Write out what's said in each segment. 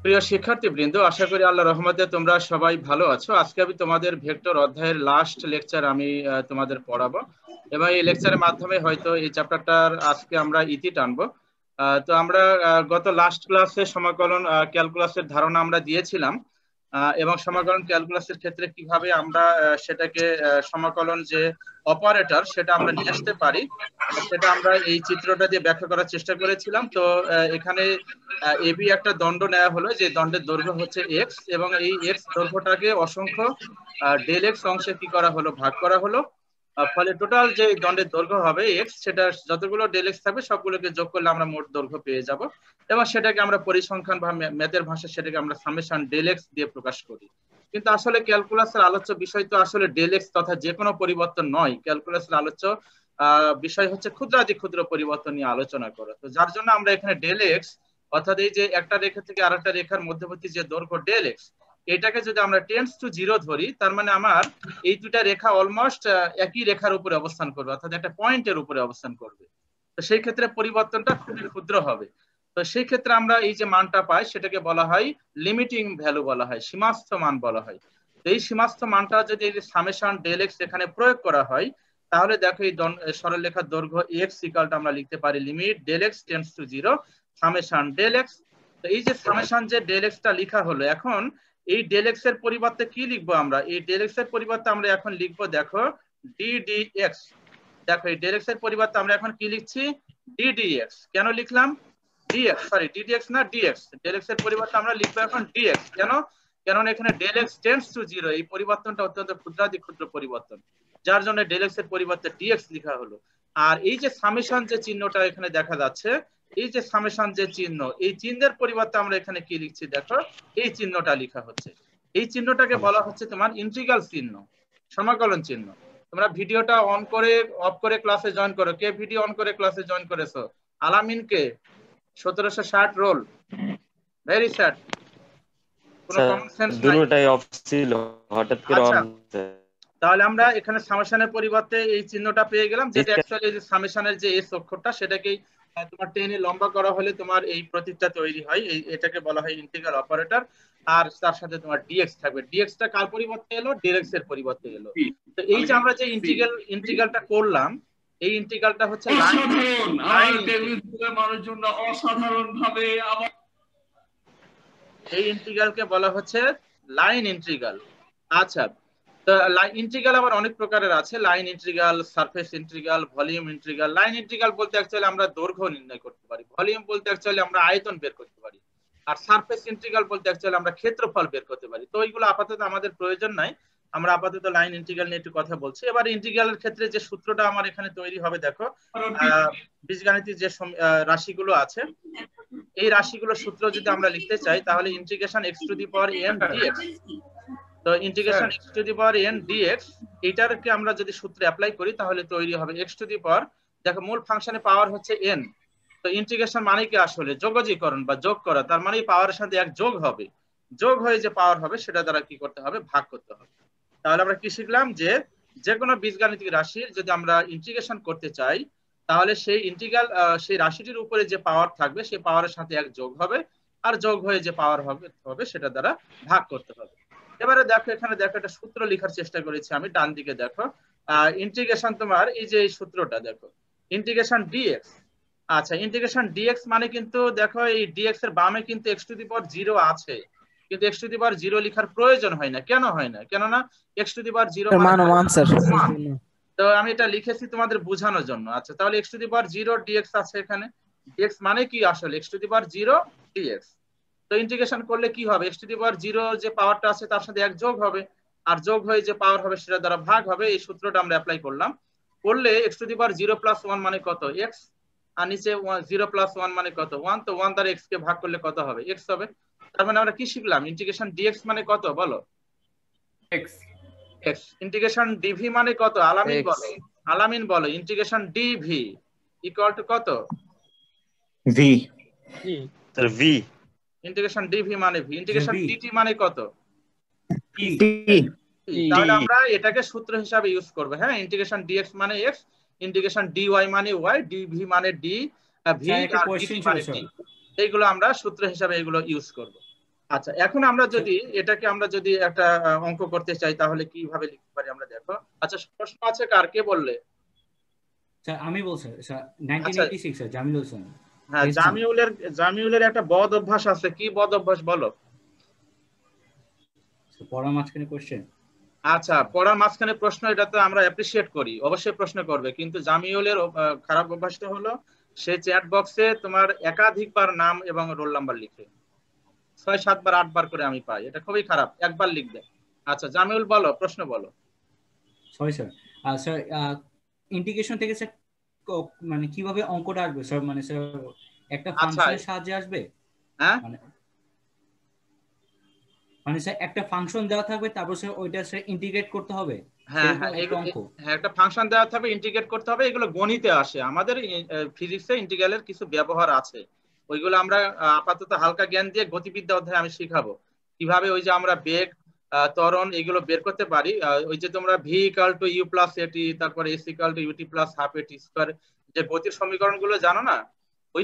প্রিয় শিক্ষার্থীবৃন্দ, আশা করি আল্লাহ রহমতে তোমরা সবাই ভালো আছো। আজকে আমি তোমাদের ভেক্টর অধ্যায়ের লাস্ট লেকচার তোমাদের পড়াবো, এবং এই লেকচারের মাধ্যমে হয়তো এই চ্যাপ্টারটার আজকে আমরা ইতি টানবো। তো আমরা গত লাস্ট ক্লাসে সমাকলন ক্যালকুলাসের ধারণা আমরা দিয়েছিলাম, এবং সমাকলন ক্যালকুলাসের ক্ষেত্রে কিভাবে আমরা সেটাকে সমাকলন যে অপারেটর সেটা আমরা নিয়ে আসতে পারি, সেটা আমরা এই চিত্রটা দিয়ে ব্যাখ্যা করার চেষ্টা করেছিলাম। তো এখানে এবি একটা দণ্ড নেওয়া হলো, যে দণ্ডের দৈর্ঘ্য হচ্ছে এক্স, এবং এই এক্স দৈর্ঘ্যটাকে অসংখ্য ডেল এক্স অংশে কি করা হলো, ভাগ করা হলো। ফলে টোটাল যে দণ্ডের দৈর্ঘ্য হবে এক্স, সেটা যতগুলো ডেল এক্স থাকবে সবগুলোকে যোগ করলে আমরা মোট দৈর্ঘ্য পেয়ে যাব, এবং সেটাকে আমরা পরিসংখ্যান বা ম্যাথের ভাষায় সেটাকে আমরা সামেশন ডেল এক্স দিয়ে প্রকাশ করি। কিন্তু আসলে ক্যালকুলাসের আলোচ্য বিষয় তো আসলে ডেল এক্স তথা যে কোনো পরিবর্তন নয়। ক্যালকুলাসের আলোচ্য বিষয় হচ্ছে ক্ষুদ্রাতি ক্ষুদ্র পরিবর্তন নিয়ে আলোচনা করা। তো যার জন্য আমরা এখানে ডেল এক্স, অর্থাৎ এই যে একটা রেখা থেকে আরেকটা রেখার মধ্যবর্তী যে দৈর্ঘ্য ডেল এক্স, এটাকে যদি আমরা টেন্ডস টু জিরো ধরি, তার মানে আমার এই দুটা রেখা অলমোস্ট একই রেখার উপরে অবস্থান করবে, অর্থাৎ একটা পয়েন্টের উপরে অবস্থান করবে। তো সেই ক্ষেত্রে পরিবর্তনটা খুবই ক্ষুদ্র হবে। তো সেই ক্ষেত্রে আমরা এই যে মানটা পাই সেটাকে বলা হয় লিমিটিং ভ্যালু বলা হয়, সীমাস্থ মান বলা হয়। তো এই সীমাস্থ মানটা যদি এই যে সামেশন ডেল এক্স এখানে প্রয়োগ করা হয়, তাহলে দেখো এই সরলরেখার দৈর্ঘ্য এক্স ইকুয়ালটা আমরা লিখতে পারি limit del x tends to zero summation del x. তো এই যে সামেশন যে ডেল এক্সটা লেখা হলো, এখন এই ডেল এক্স এর পরিবর্তে কি লিখবো আমরা? এই ডেল এক্স এর পরিবর্তে আমরা এখন লিখবো, দেখো ডিডিএক্স। দেখো এই ডেল এক্স এর পরিবর্তে আমরা এখন কি লিখছি? ডিডিএক্স। কেন লিখলাম ডিএক্স? সরি, ডিডিএক্স না ডিএক্স। ডেল এক্স এর পরিবর্তে আমরা লিখবো এখন ডিএক্স। কেন? কেননা এখানে del x tends to zero, এই পরিবর্তনটা অত্যন্ত ক্ষুদ্রাতি ক্ষুদ্র পরিবর্তন, যার জন্য ডেল এক্স এর পরিবর্তে ডিএক্স লেখা হলো। আর এই যে সামেশন যে চিহ্নটা এখানে দেখা যাচ্ছে, এই যে সামেশন যে চিহ্ন, এই চিহ্নের পরিবর্তে আমরা এখানে কি লিখছি দেখো, এই চিহ্নটা লেখা হচ্ছে। এই চিহ্নটাকে বলা হচ্ছে তোমার ইন্টিগ্রাল চিহ্ন, সমাকলন চিহ্ন। তোমরা ভিডিওটা অন করে অফ করে ক্লাসে জয়েন করো। কে ভিডিও অন করে ক্লাসে জয়েন করেছো? আলামিন কে? 1760 রোল। ভেরি স্যাড, কোনো কমন সেন্স নাই। দুটোটাই অফ ছিল, হঠাৎ করে অন। আচ্ছা, তাহলে আমরা এখানে সামেশনের পরিবর্তে এই চিহ্নটা পেয়ে গেলাম, যেটা অ্যাকচুয়ালি এই যে সামেশনের যে এস অক্ষরটা সেটাকেই তোমার টেনে লম্বা করা হলে তোমার এই প্রতীকটা তৈরি হয়। এটাকে বলা হয় ইন্টিগ্রাল অপারেটর। আর তার সাথে তোমার ডিএক্স থাকবে। ডিএক্সটা কার পরিবর্তে এলো? ডিএক্স এর পরিবর্তে এলো। তো এই যে আমরা যে ইন্টিগ্রালটা করলাম, এই ইন্টিগ্রালটা হচ্ছে অসাধারণ ভাবে এই ইন্টিগ্রালকে বলা হচ্ছে লাইন ইন্টিগ্রাল। আচ্ছা, তো ইন্টিগ্রাল আবার অনেক প্রকারের আছে। Line integral, surface integral, volume integral. Line integral বলতে অ্যাকচুয়ালি আমরা দৈর্ঘ্য নির্ণয় করতে পারি, ভলিউম বলতে অ্যাকচুয়ালি আমরা আয়তন বের করতে পারি, আর সারফেস ইন্টিগ্রাল বলতে অ্যাকচুয়ালি আমরা ক্ষেত্রফল বের করতে পারি। তো ওইগুলো আপাতত আমাদের প্রয়োজন নাই, আমরা আপাতত লাইন ইন্টিগ্রাল নিয়ে একটু কথা বলছি। এবার ইন্টিগ্রালের ক্ষেত্রে যে সূত্রটা আমার এখানে তৈরি হবে, দেখো বীজগাণিতিক যে রাশিগুলো আছে, এই রাশিগুলোর সূত্র যদি আমরা লিখতে চাই, তাহলে integration X to the power N DX. তো integration X to the power N DX, এটাকে আমরা যদি সূত্রে অ্যাপ্লাই করি তাহলে তৈরি হবে এক্স টু দি পাওয়ার, দেখো মূল ফাংশনে পাওয়ার হচ্ছে এন। তো ইন্টিগ্রেশন মানে কি? আসলে যোগজীকরণ বা যোগ করা। তার মানে পাওয়ারের সাথে এক যোগ হবে, যোগ হয়ে যে পাওয়ার হবে সেটা দ্বারা কি করতে হবে? ভাগ করতে হবে। তাহলে আমরা কি শিখলাম? যে কোনো বীজগাণিতিক রাশির যদি আমরা ইন্টিগ্রেশন করতে চাই, তাহলে সেই ইন্টিগ্রাল সেই রাশিটির উপরে যে পাওয়ার থাকবে সেই পাওয়ারের সাথে এক যোগ হবে, আর যোগ হয়ে যে পাওয়ার হবে সেটা দ্বারা ভাগ করতে হবে। এবারে দেখো, এখানে দেখো একটা সূত্র লেখার চেষ্টা করেছি আমি। ডান দিকে দেখো ইন্টিগ্রেশন, তোমার এই যে এই সূত্রটা দেখো, ইন্টিগ্রেশন ডিএক্স। আচ্ছা, ইন্টিগ্রেশন ডিএক্স মানে কিন্তু দেখো এই ডিএক্স এর বামে কিন্তু x to the power zero আছে, কিন্তু x to the power zero লেখার প্রয়োজন হয় না। কেন হয় না? কেননা x to the power zero তো আমি এটা লিখেছি তোমাদের বোঝানোর জন্য। আচ্ছা, তাহলে x to the power zero d x আছে এখানে। ডিএক্স মানে কি? আসলে x to the power zero d x. তো ইন্টিগ্রেশন করলে কি হবে? X to the power zero যে পাওয়ারটা আছে তার সাথে এক যোগ হবে, আর যোগ হয়ে যে পাওয়ার হবে সেটা দ্বারা ভাগ হবে। এই সূত্রটা আমরা অ্যাপ্লাই করলাম। করলে x to the power zero plus one মানে কত? এক্স। আর নিচে জিরো প্লাস ওয়ান মানে কত? ওয়ান। তো ওয়ান দ্বারা এক্স কে ভাগ করলে কত হবে? এক্স হবে। তার মানে আমরা কি শিখলাম? ইন্টিগ্রেশন ডিএক্স মানে কত বলো? এক্স। এক্স। ইন্টিগ্রেশন ডিভি মানে কত? আলামিন বলো, আলামিন বলো। ইন্টিগ্রেশন ডিভি ইকুয়াল টু কত? ভি। ভি। ইন্টিগ্রেশন ডিভি মানে ভি। ইন্টিগ্রেশন ডিটি মানে কত? টি। তাহলে আমরা এটাকে সূত্র হিসাবে ইউজ করব। হ্যাঁ, ইন্টিগ্রেশন ডিএক্স মানে এক্স, ইন্টিগ্রেশন ডিওয়াই মানে ওয়াই, ডিভি মানে ডি, ভি আর ডিটি মানে ডি। এইগুলো আমরা সূত্র হিসাবে এগুলো ইউজ করব। আচ্ছা, এখন আমরা যদি এটাকে একটা অঙ্ক করতে চাই তাহলে কিভাবে লিখতে পারি আমরা দেখো। আচ্ছা, প্রশ্ন আছে কার, কে বললে? স্যার আমি বলছি স্যার, আচ্ছা 1986 স্যার, জামিল হোসেন। হ্যাঁ, জামিউলের একটা বদ অভ্যাস আছে, কি বদ অভ্যাস বলো? পড়ার মাঝখানে কোশ্চেন। আচ্ছা, পড়ার মাঝখানে প্রশ্ন, এটা তো আমরা অ্যাপ্রিসিয়েট করি, অবশ্যই প্রশ্ন করবে, কিন্তু জামিউলের খারাপ অভ্যাসটা হলো সে চ্যাট বক্সে তোমার একাধিকবার নাম এবং রোল নাম্বার লিখে, 6, 7 বার 8 বার করে আমি পাই, এটা খুবই খারাপ, একবার লিখবে। আচ্ছা জামিউল বলো, প্রশ্ন বলো। সরি স্যার, স্যার ইন্টিগ্রেশন থেকে স্যার মানে কিভাবে অঙ্কটা আসবে স্যার? মানে স্যার একটা ফাংশনের সাহায্যে আসবে? হ্যাঁ, মানে স্যার একটা ফাংশন দেওয়া থাকবে, তারপর স্যার ওইটা স্যার ইন্টিগ্রেট করতে হবে। হ্যাঁ একটা ফাংশন দেওয়া থাকবে, ইন্টিগ্রেট করতে হবে, এগুলো গণিতে আসে, আমাদের ফিজিক্সে ইন্টিগ্রালের কিছু ব্যবহার আছে, ওইগুলো আমরা আপাতত হালকা জ্ঞান দিয়ে গতিবিদ্যা অধ্যায়ে আমি শিখাবো কিভাবে ওই যে আমরা বেগ, ত্বরণ এগুলো বের করতে পারি। ওই যে তোমরা v equal to u plus a t, তারপরে s equal to u t plus half a t square, যে গতির সমীকরণগুলো জানো না, ওই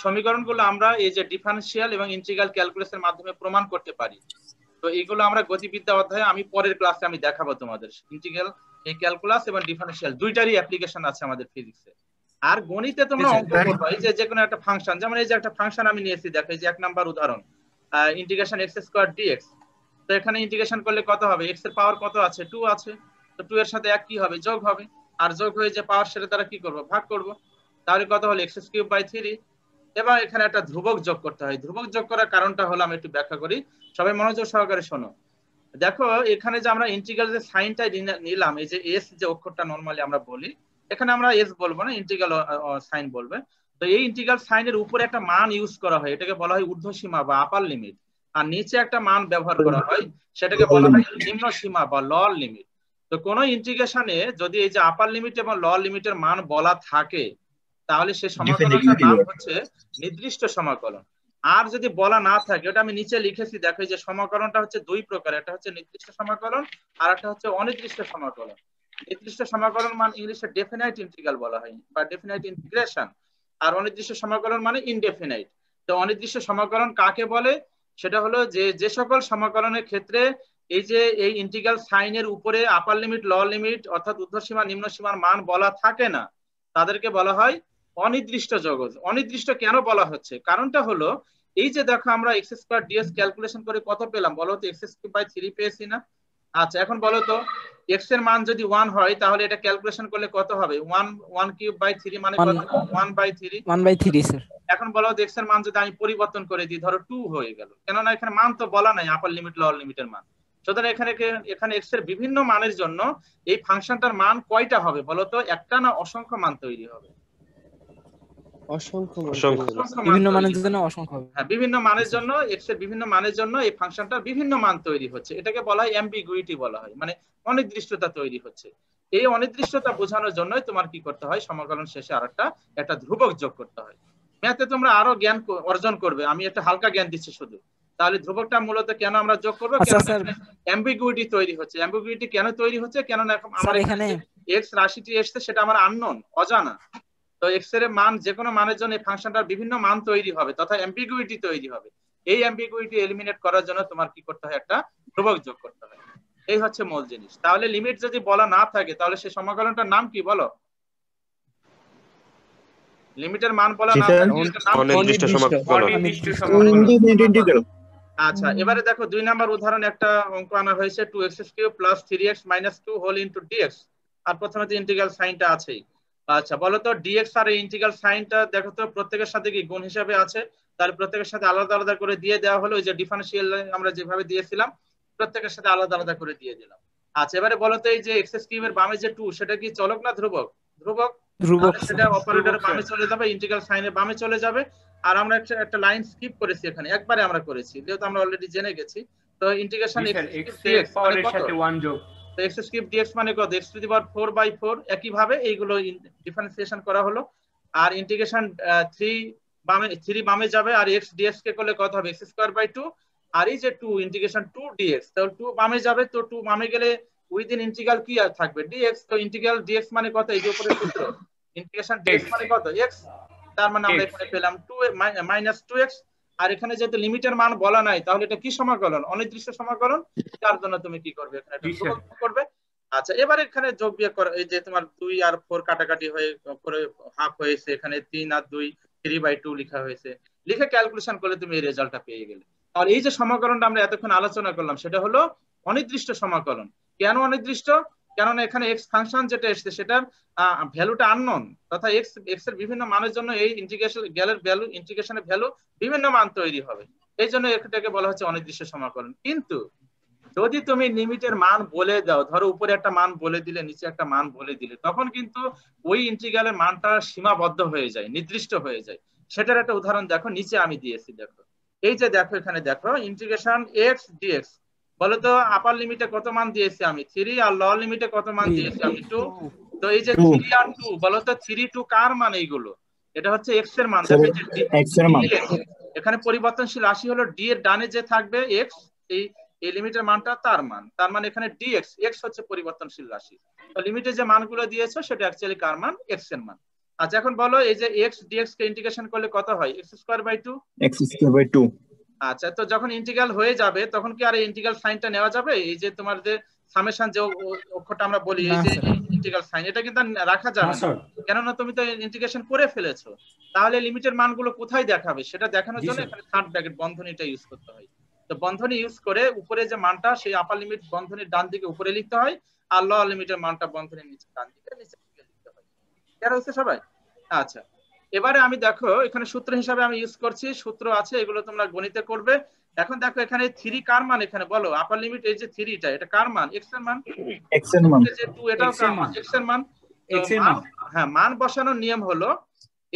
সমীকরণগুলো আমরা এই যে ডিফারেনশিয়াল এবং ইন্টিগ্রাল ক্যালকুলাসের মাধ্যমে প্রমাণ করতে পারি। তো এইগুলো আমরা গতিবিদ্যা অধ্যায়ে আমি পরের ক্লাসে আমি দেখাবো তোমাদের। ইন্টিগ্রাল, এই ক্যালকুলাস এবং ডিফারেনশিয়াল দুইটারই অ্যাপ্লিকেশন আছে আমাদের ফিজিক্সে। আর গণিতে তোমরা অঙ্ক করবে, এই যে কোনো একটা ফাংশন, যেমন এই যে একটা ফাংশন আমি নিয়েছি, দেখো এই যে 1 নাম্বার উদাহরণ, ইন্টিগ্রেশন x স্কয়ার dx। তো এখানে ইন্টিগ্রেশন করলে কত হবে? x এর পাওয়ার কত আছে? 2 আছে। তো 2 এর সাথে 1 কি হবে? যোগ হবে। আর যোগ হয়ে যে পাওয়ার, সেটা দ্বারা কি করব? ভাগ করব। তাহলে কত হলো? x³/3। এবার এখানে একটা ধ্রুবক যোগ করতে হয়। ধ্রুবক যোগ করার কারণটা হলো, আমি একটু ব্যাখ্যা করি, সবাই মনোযোগ সহকারে শোনো। দেখো এখানে যে আমরা ইন্টিগ্রাল যে সাইনটা নিলাম, এই যে s যে অক্ষরটা নরমালি আমরা বলি, এখানে আমরা s বলবো না, ইন্টিগ্রাল সাইন বলবে। তো এই ইন্টিগ্রাল সাইনের উপরে একটা মান ইউজ করা হয়, এটাকে বলা হয় ঊর্ধ্বসীমা বা আপার লিমিট, আর নিচে একটা মান ব্যবহার করা হয়, সেটাকে বলা হয় নিম্ন সীমা বা লোয়ার লিমিট। তো কোন ইন্টিগ্রেশনে যদি এই যে আপার লিমিট এবং লোয়ার লিমিটের মান বলা থাকে, তাহলে সেই সমাকলনটার নাম হচ্ছে নির্দিষ্ট সমাকলন। আর যদি বলা না থাকে, ওটা আমি নিচে লিখেছি, দেখো যে সমাকলনটা হচ্ছে দুই প্রকার, একটা হচ্ছে নির্দিষ্ট সমাকলন আর একটা হচ্ছে অনির্দিষ্ট সমাকলন। নির্দিষ্ট সমাকলন মানে ইংলিশে ডেফিনাইট ইন্টিগ্রাল বলা হয় বা ডেফিনাইট ইন্টিগ্রেশন, আর অনির্দিষ্ট সমাকলন মানে ইনডেফিনাইট। তো অনির্দিষ্ট সমাকলন কাকে বলে? সেটা হলো যে সকল সমাকলনের ক্ষেত্রে এই যে এই ইন্টিগ্রাল সাইনের উপরে আপার লিমিট, লোয়ার লিমিট অর্থাৎ ঊর্ধ্বসীমা নিম্ন সীমার মান বলা থাকে না, তাদেরকে বলা হয় অনির্দিষ্ট জগৎ। অনির্দিষ্ট কেন বলা হচ্ছে? কারণটা হলো এই যে দেখো আমরা x² dx ক্যালকুলেশন করে কত পেলাম বলো তো? x³/3 পেয়েছি না? আচ্ছা এখন বলো তো, x এর মান যদি 1 হয় তাহলে এটা ক্যালকুলেশন করলে কত হবে? 1³/3 মানে কত? 1/3। 1/3 স্যার। এখন বলো x এর মান যদি আমি পরিবর্তন করে দিই, ধরো 2 হয়ে গেল, কেননা এখানে মান তো বলা নাই আপার লিমিট লোয়ার লিমিটের মান। সুতরাং এখানে x এর বিভিন্ন মানের জন্য এই ফাংশনটার মান কয়টা হবে বলো তো? একটা না অসংখ্য মান তৈরি হবে? বিভিন্ন মানের জন্য অসংখ্য। হ্যাঁ, বিভিন্ন মানের জন্য, x এর বিভিন্ন মানের জন্য এই ফাংশনটার বিভিন্ন মান তৈরি হচ্ছে, এটাকে বলা হয় অ্যাম্বিগুইটি বলা হয়, মানে অনির্দিষ্টতা তৈরি হচ্ছে। এই অনির্দিষ্টতা বোঝানোর জন্যই তোমার কি করতে হয়? সমাকলন শেষে আরেকটা একটা ধ্রুবক যোগ করতে হয়। ম্যাথে তোমরা আরো জ্ঞান অর্জন করবে, আমি একটা হালকা জ্ঞান দিচ্ছি শুধু। তাহলে ধ্রুবকটা মূলত কেন আমরা যোগ করবো? অ্যাম্বিগুইটি তৈরি হচ্ছে। অ্যাম্বিগুইটি কেন তৈরি হচ্ছে? কেননা আমার এখানে x রাশিটি এসছে, সেটা আমার আননোন, অজানা। তো x এর মান যে কোনো মানের জন্য এই ফাংশনটার বিভিন্ন মান তৈরি হবে, তথা অ্যাম্বিগুইটি তৈরি হবে। এই অ্যাম্বিগুইটি এলিমিনেট করার জন্য তোমার কি করতে হয়? একটা ধ্রুবক যোগ করতে হয়। এই হচ্ছে মূল জিনিস। তাহলে লিমিট যদি বলা না থাকে, তাহলে সেই সমাকলনটার নাম কি বলো? লিমিটের মান বলা না থাকে, অনির্দিষ্ট সমাকলন। আচ্ছা এবারে দেখো 2 নাম্বার উদাহরণ একটা অঙ্ক আনা হয়েছে, 2x³ + 3x - 2 whole into dx। আর প্রথমে তো ইন্টিগ্রাল সাইনটা আছেই। আচ্ছা বলো তো, dx আর এই ইন্টিগ্রাল সাইনটা দেখো তো প্রত্যেকের সাথে কি গুণ হিসাবে আছে? তাহলে প্রত্যেকের সাথে আলাদা আলাদা করে দিয়ে দেওয়া হলো, ওই যে ডিফারেনশিয়াল আমরা যেভাবে দিয়েছিলাম প্রত্যেকের সাথে আলাদা আলাদা করে দিয়ে দিলাম। আচ্ছা এবারে বলো তো, এই যে x³ এর বামে যে 2, সেটা কি চলক না ধ্রুবক? ধ্রুবক। সেটা অপারেটরের বামে চলে যাবে, ইন্টিগ্রাল সাইনের বামে চলে যাবে। আর আমরা একটা লাইন স্কিপ করেছি এখানে, একবারে আমরা করেছি, যেহেতু আমরা অলরেডি জেনে গেছি। তো ইন্টিগ্রেশন x³ পাওয়ারের সাথে 1 যোগ, তো x³ dx মানে কত? x⁴/4। একইভাবে এইগুলো ডিফারেন্সিয়েশন করা হলো। আর ইন্টিগ্রেশন 3 বামে যাবে, আর x dx কে করলে কত হবে? x²/2। আর এই যে 2 ইন্টিগ্রেশন 2 dx, তাহলে 2 বামে যাবে, তো 2 বামে গেলে উইদিন ইন্টিগ্রাল কি আর থাকবে? dx। তো ইন্টিগ্রাল dx মানে কত? এই যে উপরে সূত্র, ইন্টিগ্রেশন dx মানে কত? x। তার মানে আমরা এখানে পেলাম 2 - 2x। আর এখানে যেহেতু লিমিটের মান বলা নাই, তাহলে এটা কি সমাকলন? অনির্দিষ্ট সমাকলন। তার জন্য তুমি কি করবে? এখানে একটা ধ্রুবক করবে। আচ্ছা, এবার এখানে যোগ বিয়োগ করো। এই যে তোমার 2 আর 4 কাটাকাটি হয়ে করে হাফ হয়েছে, এখানে 3 আর 2 3/2 লেখা হয়েছে। লিখে ক্যালকুলেশন করলে তুমি এই রেজাল্টটা পেয়ে গেলে। আর এই যে সমাকলনটা আমরা এতক্ষণ আলোচনা করলাম, সেটা হলো অনির্দিষ্ট সমাকলন। কেন অনির্দিষ্ট? কেননা এখানে এক্স ফাংশন যেটা এসেছে সেটার ভ্যালুটা আননোন, তথা এক্স এর বিভিন্ন মানের জন্য এই ইন্টিগ্রেশনের ভ্যালু বিভিন্ন মান তৈরি হবে। এই জন্য এটাকে বলা হচ্ছে অনির্দিষ্ট সমাকলন। কিন্তু যদি তুমি লিমিটের মান বলে দাও, ধরো উপরে একটা মান বলে দিলে, নিচে একটা মান বলে দিলে, তখন কিন্তু ওই ইন্টিগ্রালের মানটা সীমাবদ্ধ হয়ে যায়, নির্দিষ্ট হয়ে যায়। সেটার একটা উদাহরণ দেখো, নিচে আমি দিয়েছি। দেখো, এই যে দেখো, এখানে দেখো ইন্টিগ্রেশন এক্স ডিএক্স। বলো তো আপার লিমিটে কত মান দিয়েছি আমি? 3। আর লোয়ার লিমিটে কত মান দিয়েছি আমি? 2। তো এই যে 3 আর 2, বলো তো 3 2 কার মান? এইগুলো এটা হচ্ছে এক্স এর মান। দেখো এক্স এর মান, এখানে পরিবর্তনশীল রাশি হলো ডি এর ডানে যে থাকবে এক্স, এই লিমিটের মানটা তার মান। তার মানে এখানে ডিএক্স, এক্স হচ্ছে পরিবর্তনশীল রাশি। তো লিমিটে যে মানগুলো দিয়েছো সেটা অ্যাকচুয়ালি কার মান? এক্স এর মান। আচ্ছা, এখন বলো এই যে এক্স ডিএক্স কে ইন্টিগ্রেশন করলে কত হয়? x²/2। আচ্ছা, তো যখন ইন্টিগ্রাল হয়ে যাবে তখন কি আর এই ইন্টিগ্রাল সাইনটা নেওয়া যাবে? এই যে তোমার যে সামেশন যে অক্ষরটা আমরা বলি, এই যে ইন্টিগ্রাল সাইন, এটা কিন্তু রাখা যাবে না, কেননা তুমি তো ইন্টিগ্রেশন করে ফেলেছো। তাহলে লিমিটের মানগুলো কোথায় দেখাবে সেটা দেখানোর জন্য এখানে থার্ড ব্র্যাকেট বন্ধনীটা ইউজ করতে হয়। তো বন্ধনী ইউজ করে উপরে যে মানটা সেই আপার লিমিট বন্ধনীর ডান দিকে উপরে লিখতে হয়, আর লোয়ার লিমিটের মানটা বন্ধনীর নিচে ডান দিকে নিচে লিখতে হয়। ক্লিয়ার হয়েছে সবাই? আচ্ছা, এবারে আমি দেখো এখানে সূত্র হিসাবে আমি ইউজ করছি, সূত্র আছে, এগুলো তোমরা গণিতে করবে। এখন দেখো এখানে 3 কার মান? এখানে বলো আপার লিমিট এই যে 3টা, এটা কার মান? এক্স এর মান। এক্স এর মান। এই যে 2, এটাও কার মান? এক্স এর মান। হ্যাঁ, মান বসানোর নিয়ম হলো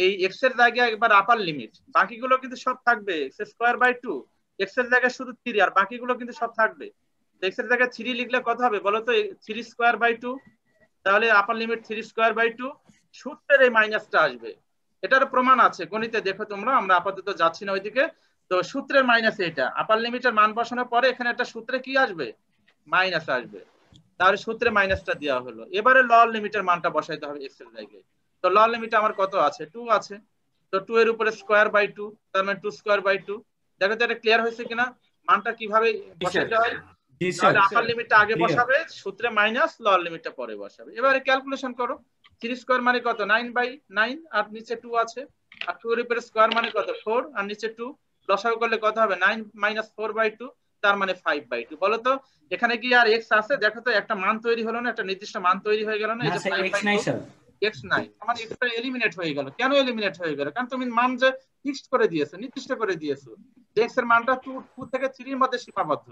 এই এক্স এর জায়গায় একবার আপার লিমিট, বাকিগুলো কিন্তু সব থাকবে x²/2। এক্স এর জায়গায় শুধু 3 আর বাকিগুলো কিন্তু সব থাকবে। এক্স এর জায়গায় 3 লিখলে কত হবে বলো তো? 3²/2। তাহলে আপার লিমিট 3²/2, সূত্রের এই মাইনাসটা আসবে। এটার প্রমাণ আছে গণিতে, দেখো তোমরা, আমরা আপাতত যাচ্ছি না ওইদিকে। তো সূত্রের মাইনাস এটা, আপার লিমিটের মান বসানোর পরে এখানে একটা সূত্রে কি আসবে? মাইনাস আসবে। তাহলে সূত্রে মাইনাসটা দেওয়া হলো। এবারে লোয়ার লিমিটের মানটা বসাইতে হবে এক্স এর জায়গায়। তো লোয়ার লিমিট আমার কত আছে? 2 আছে। তো 2 এর উপরে স্কয়ার/2, তার মানে 2²/2। দেখো তো এটা ক্লিয়ার হয়েছে কিনা? মানটা কিভাবে বসাইতে হয়? তাহলে আপার লিমিটটা আগে বসাবে, সূত্রে মাইনাস, লোয়ার লিমিটটা পরে বসাবে। এবারে ক্যালকুলেশন করো। 3² মানে কত? 9/9, আর নিচে 2 আছে। আর 2 এর উপরে স্কয়ার মানে কত? 4, আর নিচে 2। লসাগু করলে কত হবে? 9 - 4/2, তার মানে 5/2। বলো তো এখানে কি আর এক্স আছে? দেখো তো একটা মান তৈরি হলো না? একটা নির্দিষ্ট মান তৈরি হয়ে গেল না? এই যে 5/2, এক্স নাই, আমার এক্সটা এলিমিনেট হয়ে গেল। কেন এলিমিনেট হয়ে গেল? কারণ তুমি মান যে ফিক্সড করে দিয়েছো, নির্দিষ্ট করে দিয়েছো, যে এক্স এর মানটা 2 থেকে 3 এর মধ্যে সীমাবদ্ধ।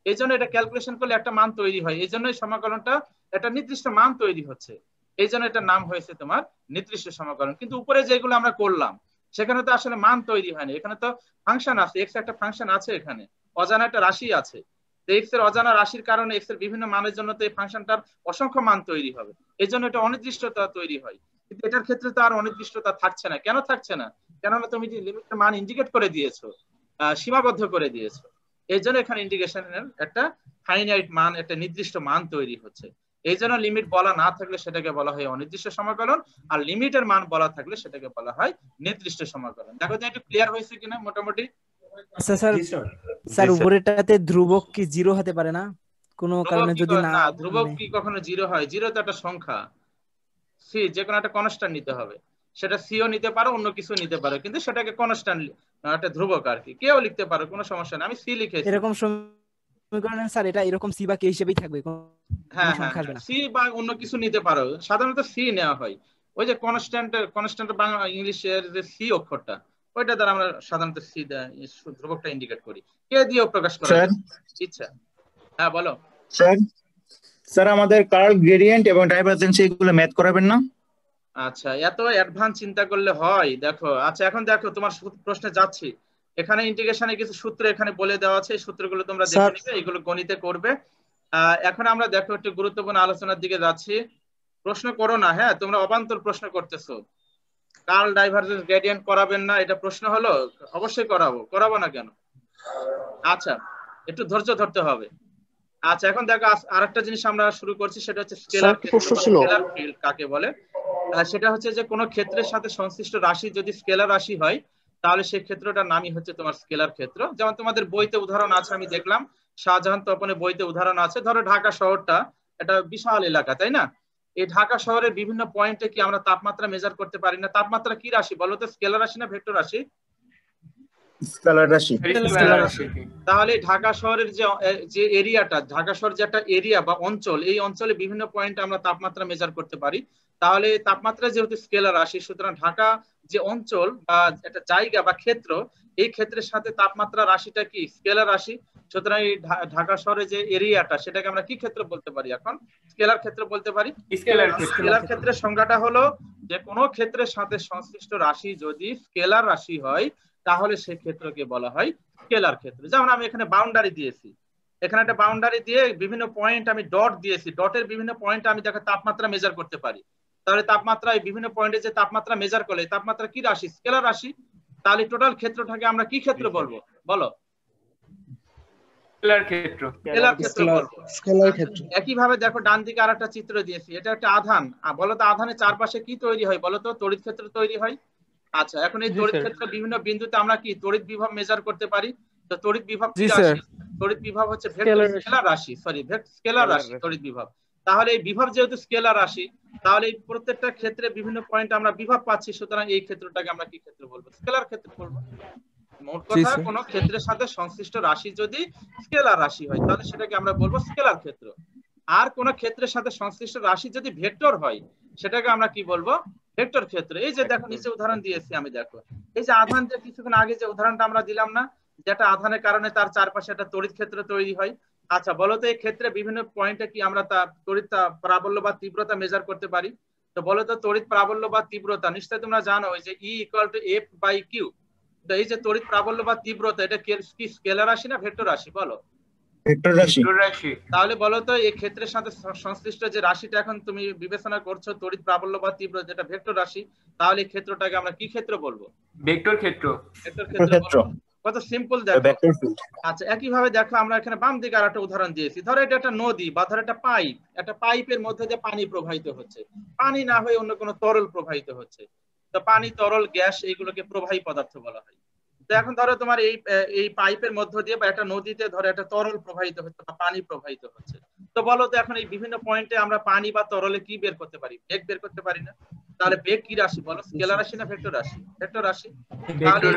এই জন্য এটা ক্যালকুলেশন করলে একটা মান তৈরি হয়। এই জন্য সমাকলনটা একটা নির্দিষ্ট মান তৈরি হচ্ছে। এই জন্য এটার নাম হয়েছে তোমার নির্দিষ্ট সমাকলন। কিন্তু উপরে যেগুলো আমরা করলাম সেখানে তো আসলে মান তৈরি হয়নি, এখানে তো ফাংশন আছে, এক্স একটা ফাংশন আছে, এখানে অজানা একটা রাশি আছে। তো এক্স এর অজানা রাশির কারণে এক্স এর বিভিন্ন মানের জন্য তো এই ফাংশনটার অসংখ্য মান তৈরি হবে। এই জন্য এটা অনির্দিষ্টতা তৈরি হয়। কিন্তু এটার ক্ষেত্রে তো আর অনির্দিষ্টতা থাকছে না। কেন থাকছে না? কেননা তুমি যে লিমিটের মান ইন্ডিকেট করে দিয়েছো, সীমাবদ্ধ করে দিয়েছো। এই জন্য এখানে ইন্টিগ্রেশনের একটা ফাইনাইট মান, একটা নির্দিষ্ট মান তৈরি হচ্ছে। এই জন্য লিমিট বলা না থাকলে সেটাকে বলা হয় অনির্দিষ্ট সমাকলন, আর লিমিটের মান বলা থাকলে সেটাকে বলা হয় নির্দিষ্ট সমাকলন। দেখো তো একটু ক্লিয়ার হয়েছে কিনা মোটামুটি? আচ্ছা স্যার উপরেটাতে ধ্রুবক কি 0 হতে পারে না কোনো কারণে? যদি না, ধ্রুবক কি কখনো 0 হয়? 0 তো একটা সংখ্যা, সি যে কোনো একটা কনস্ট্যান্ট নিতে হবে। সেটা সিও নিতে পারো, অন্য কিছু নিতে পারো, কিন্তু সেটাকে কনস্ট্যান্ট, একটা ধ্রুবক আর কি, কেউ লিখতে পারো, কোনো সমস্যা নেই। আমি সি লিখেছি। এরকম সমীকরণে স্যার এটা এরকম সি বা কে হিসেবেই থাকবে, হ্যাঁ হ্যাঁ, সি বা অন্য কিছু নিতে পারো, সাধারণত সি নেওয়া হয়। ওই যে কনস্ট্যান্ট বাংলা ইংলিশের যে সি অক্ষরটা, ওইটা দ্বারা আমরা সাধারণত সি ধ্রুবকটা ইন্ডিকেট করি। কে দিয়েও প্রকাশ করা ইচ্ছা। হ্যাঁ বলো স্যার। স্যার আমাদের কার্ল গ্রেডিয়েন্ট এবং ডাইভারজেন্স এগুলো ম্যাথ করাবেন না? আচ্ছা, এত অ্যাডভান্স চিন্তা করলে হয়? দেখো, আচ্ছা এখন দেখো তোমার প্রশ্নে যাচ্ছি। এখানে ইন্টিগ্রেশনে কিছু সূত্র এখানে বলে দেওয়া আছে, এই সূত্রগুলো তোমরা দেখে নিবে, এগুলো গণিতে করবে। এখন আমরা দেখো একটু গুরুত্বপূর্ণ আলোচনার দিকে যাচ্ছি। প্রশ্ন করো না, হ্যাঁ তোমরা অবান্তর প্রশ্ন করতেছো। কার্ল ডাইভারজেন্স গ্রেডিয়েন্ট করাবেন না, এটা প্রশ্ন হলো? অবশ্যই করাবো না কেন? আচ্ছা, একটু ধৈর্য ধরতে হবে। আচ্ছা এখন দেখো আরেকটা জিনিস আমরা শুরু করছি, সেটা হচ্ছে স্কেলার ফিল্ড কাকে বলে। সেটা হচ্ছে যে কোনো ক্ষেত্রের সাথে সংশ্লিষ্ট রাশি যদি স্কেলার রাশি হয়, তাহলে সেই ক্ষেত্রটার নামই হচ্ছে তোমার স্কেলার ক্ষেত্র। যেমন তোমাদের বইতে উদাহরণ আছে, আমি দেখলাম শাহজাহান তপনের বইতে উদাহরণ আছে। ধরো ঢাকা শহরটা একটা বিশাল এলাকা, তাই না? এই ঢাকা শহরের বিভিন্ন পয়েন্টে কি আমরা তাপমাত্রা মেজার করতে পারি না? তাপমাত্রা কি রাশি বলো তো, স্কেলার রাশি না ভেক্টর রাশি? স্কেলার রাশি। তাহলে ঢাকা শহরের যে এরিয়াটা, ঢাকা শহর যে একটা এরিয়া বা অঞ্চল, এই অঞ্চলে বিভিন্ন পয়েন্টে আমরা তাপমাত্রা মেজার করতে পারি। তাহলে তাপমাত্রা যেহেতু স্কেলার রাশি, সুতরাং ঢাকা যে অঞ্চল বা একটা জায়গা বা ক্ষেত্র, এই ক্ষেত্রের সাথে তাপমাত্রা রাশিটা কি স্কেলার রাশি। সুতরাং এই ঢাকা শহরের যে এরিয়াটা, সেটাকে আমরা কি ক্ষেত্র বলতে পারি? এখন স্কেলার ক্ষেত্র বলতে পারি। স্কেলার ক্ষেত্রের সংজ্ঞাটা হলো যে কোনো ক্ষেত্রের সাথে সংশ্লিষ্ট রাশি যদি স্কেলার রাশি হয়, তাহলে সেই ক্ষেত্রকে বলা হয় স্কেলার ক্ষেত্র। যেমন আমি এখানে বাউন্ডারি দিয়েছি, এখানে একটা বাউন্ডারি দিয়ে বিভিন্ন পয়েন্ট আমি ডট দিয়েছি, ডটের বিভিন্ন পয়েন্টে আমি দেখো তাপমাত্রা মেজার করতে পারি। তাহলে তাপমাত্রা এই বিভিন্ন পয়েন্টে যে তাপমাত্রা মেজার করলে তাপমাত্রা কি রাশি? স্কেলার রাশি। তাহলে টোটাল ক্ষেত্রটাকে আমরা কি ক্ষেত্র বলবো বলো? স্কেলার ক্ষেত্র। স্কেলার ক্ষেত্র বলবো। স্কেলার ক্ষেত্র। একইভাবে দেখো ডান দিকে আরেকটা চিত্র দিয়েছি, এটা একটা আধান। বলো তো আধানের চারপাশে কি তৈরি হয় বলো তো? তড়িৎ ক্ষেত্র তৈরি হয়। আচ্ছা, এখন এই তড়িৎ ক্ষেত্র বিভিন্ন বিন্দুতে আমরা কি তড়িৎ বিভব মেজার করতে পারি। তো তড়িৎ বিভব কি রাশি? তড়িৎ বিভব হচ্ছে স্কেলার রাশি, স্কেলার রাশি তড়িৎ বিভব। তাহলে এই বিভব যেহেতু স্কেলার রাশি, তাহলে এই প্রত্যেকটা ক্ষেত্রে বিভিন্ন পয়েন্ট আমরা বিভব পাচ্ছি, সুতরাং এই ক্ষেত্রটাকে আমরা কি ক্ষেত্র বলবো? স্কেলার ক্ষেত্র বলবো। মোট কথা, কোন ক্ষেত্রের সাথে সংশ্লিষ্ট রাশি যদি স্কেলার রাশি হয়, তাহলে সেটাকে আমরা বলবো স্কেলার ক্ষেত্র। আর কোন ক্ষেত্রের সাথে সংশ্লিষ্ট রাশি যদি ভেক্টর হয়, সেটাকে আমরা কি বলবো? ভেক্টর ক্ষেত্র। এই যে দেখো নিচে উদাহরণ দিয়েছি আমি, দেখো এই যে আধান, যে কিছুক্ষণ আগে যে উদাহরণটা আমরা দিলাম না, যেটা আধানের কারণে তার চারপাশে একটা তড়িৎ ক্ষেত্র তৈরি হয়। আচ্ছা বলো তো এই ক্ষেত্রে বিভিন্ন পয়েন্টে কি আমরা তড়িৎ প্রাবল্য বা তীব্রতা মেজার করতে পারি? তো বলো তো তড়িৎ প্রাবল্য বা তীব্রতা নিশ্চয়ই তোমরা জানো যে E=F/Q। তো এই যে তড়িৎ প্রাবল্য বা তীব্রতা, এটা কি স্কেলার রাশি না ভেক্টর রাশি বলো? ভেক্টর রাশি। তাহলে বলো তো এই ক্ষেত্রের সাথে সংশ্লিষ্ট যে রাশিটা এখন তুমি বিবেচনা করছো তড়িৎ প্রাবল্য বা তীব্র, যেটা ভেক্টর রাশি, তাহলে এই ক্ষেত্রটাকে আমরা কি ক্ষেত্র বলবো? ভেক্টর ক্ষেত্র। ভেক্টর ক্ষেত্র। কত সিম্পল দেখো। আচ্ছা, একইভাবে দেখো আমরা এখানে বাম দিকে আরেকটা উদাহরণ দিয়েছি। ধরো এটা একটা নদী বা ধরো একটা পাইপ, একটা পাইপের মধ্যে দিয়ে পানি প্রবাহিত হচ্ছে, পানি না হয়ে অন্য কোনো তরল প্রবাহিত হচ্ছে। তো পানি, তরল, গ্যাস, এইগুলোকে প্রবাহী পদার্থ বলা হয়। তো এখন ধরো তোমার এই পাইপের মধ্য দিয়ে বা একটা নদীতে ধরো একটা তরল প্রবাহিত হচ্ছে বা পানি প্রবাহিত হচ্ছে। তো বলো তো এখন এই বিভিন্ন পয়েন্টে আমরা পানি বা তরলে কি বের করতে পারি? বেগ বের করতে পারি না? তাহলে বেগ কি রাশি বলো? স্কেলার রাশি না ভেক্টর রাশি? ভেক্টর রাশি। তাহলে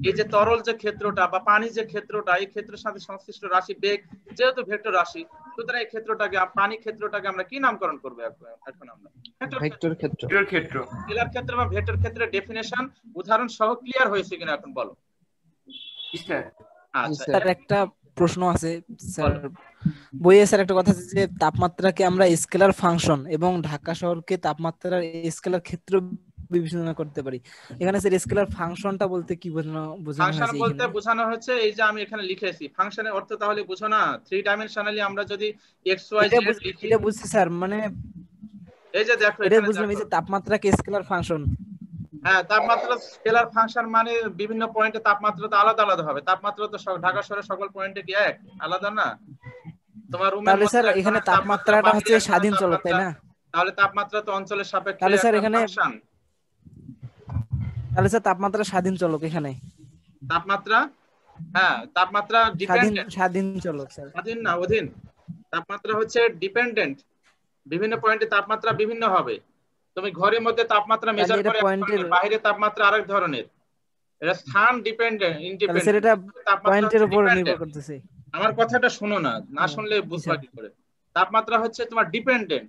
এই যে তরল যে ক্ষেত্রটা বা পানি যে ক্ষেত্রটা, এই ক্ষেত্রের সাথে সংশ্লিষ্ট রাশি বেগ যেহেতু ভেক্টর রাশি, সুতরাং এই ক্ষেত্রটাকে, পানি ক্ষেত্রটাকে আমরা কি নামকরণ করবো এখন আমরা? ভেক্টর ক্ষেত্র। স্কেলার ক্ষেত্র বা ভেক্টর ক্ষেত্রের ডেফিনেশন উদাহরণ সহ ক্লিয়ার হয়েছে কিনা এখন বলো? আচ্ছা স্যার একটা প্রশ্ন আছে স্যার, বইয়ে স্যার একটা কথা আছে যে তাপমাত্রাকে আমরা স্কেলার ফাংশন এবং ঢাকা শহরকে তাপমাত্রার স্কেলার ক্ষেত্র বিবেচনা করতে পারি। এখানে স্যার স্কেলার ফাংশনটা বলতে কি বোঝানো ফাংশন হয়েছে? বলতে বোঝানো হচ্ছে এই যে আমি এখানে লিখেছি, ফাংশনের অর্থ তাহলে বুঝো না, 3 ডাইমেনশনালি আমরা যদি x y z লিখি। এটা বুঝছি স্যার, মানে এই যে দেখো এটা বুঝলাম, এই যে তাপমাত্রাকে স্কেলার ফাংশন। হ্যাঁ, তাপমাত্রা স্কেলার ফাংশন মানে বিভিন্ন পয়েন্টে তাপমাত্রা তো আলাদা আলাদা হবে। তাপমাত্রা তো ঢাকা শহরের সকল পয়েন্টে কি এক আলাদা না? তোমার রুমের তাহলে মধ্যে স্যার এখানে তাপমাত্রাটা হচ্ছে স্বাধীন চলক, তাই না? তাহলে তাপমাত্রা তো অঞ্চলের সাপেক্ষে তাহলে স্যার একটা এখানে ফাংশন। তাহলে স্যার তাপমাত্রা স্বাধীন চলক এখানে। তাপমাত্রা, হ্যাঁ তাপমাত্রা ডিপেন্ডেন্ট। স্বাধীন চলক স্যার, স্বাধীন না অধীন। তাপমাত্রা হচ্ছে ডিপেন্ডেন্ট, বিভিন্ন পয়েন্টে তাপমাত্রা বিভিন্ন হবে। তুমি ঘরের মধ্যে তাপমাত্রা মেজার করে বাইরে তাপমাত্রা আরেক ধরনের। এটা স্থান ডিপেন্ডেন্ট, ইন্ডিপেন্ডেন্ট। এটা পয়েন্টের উপর নির্ভর করতেছে। আমার কথাটা শোনো না, না শুনলে বুঝবা কি করে? তাপমাত্রা হচ্ছে তোমার ডিপেন্ডেন্ট।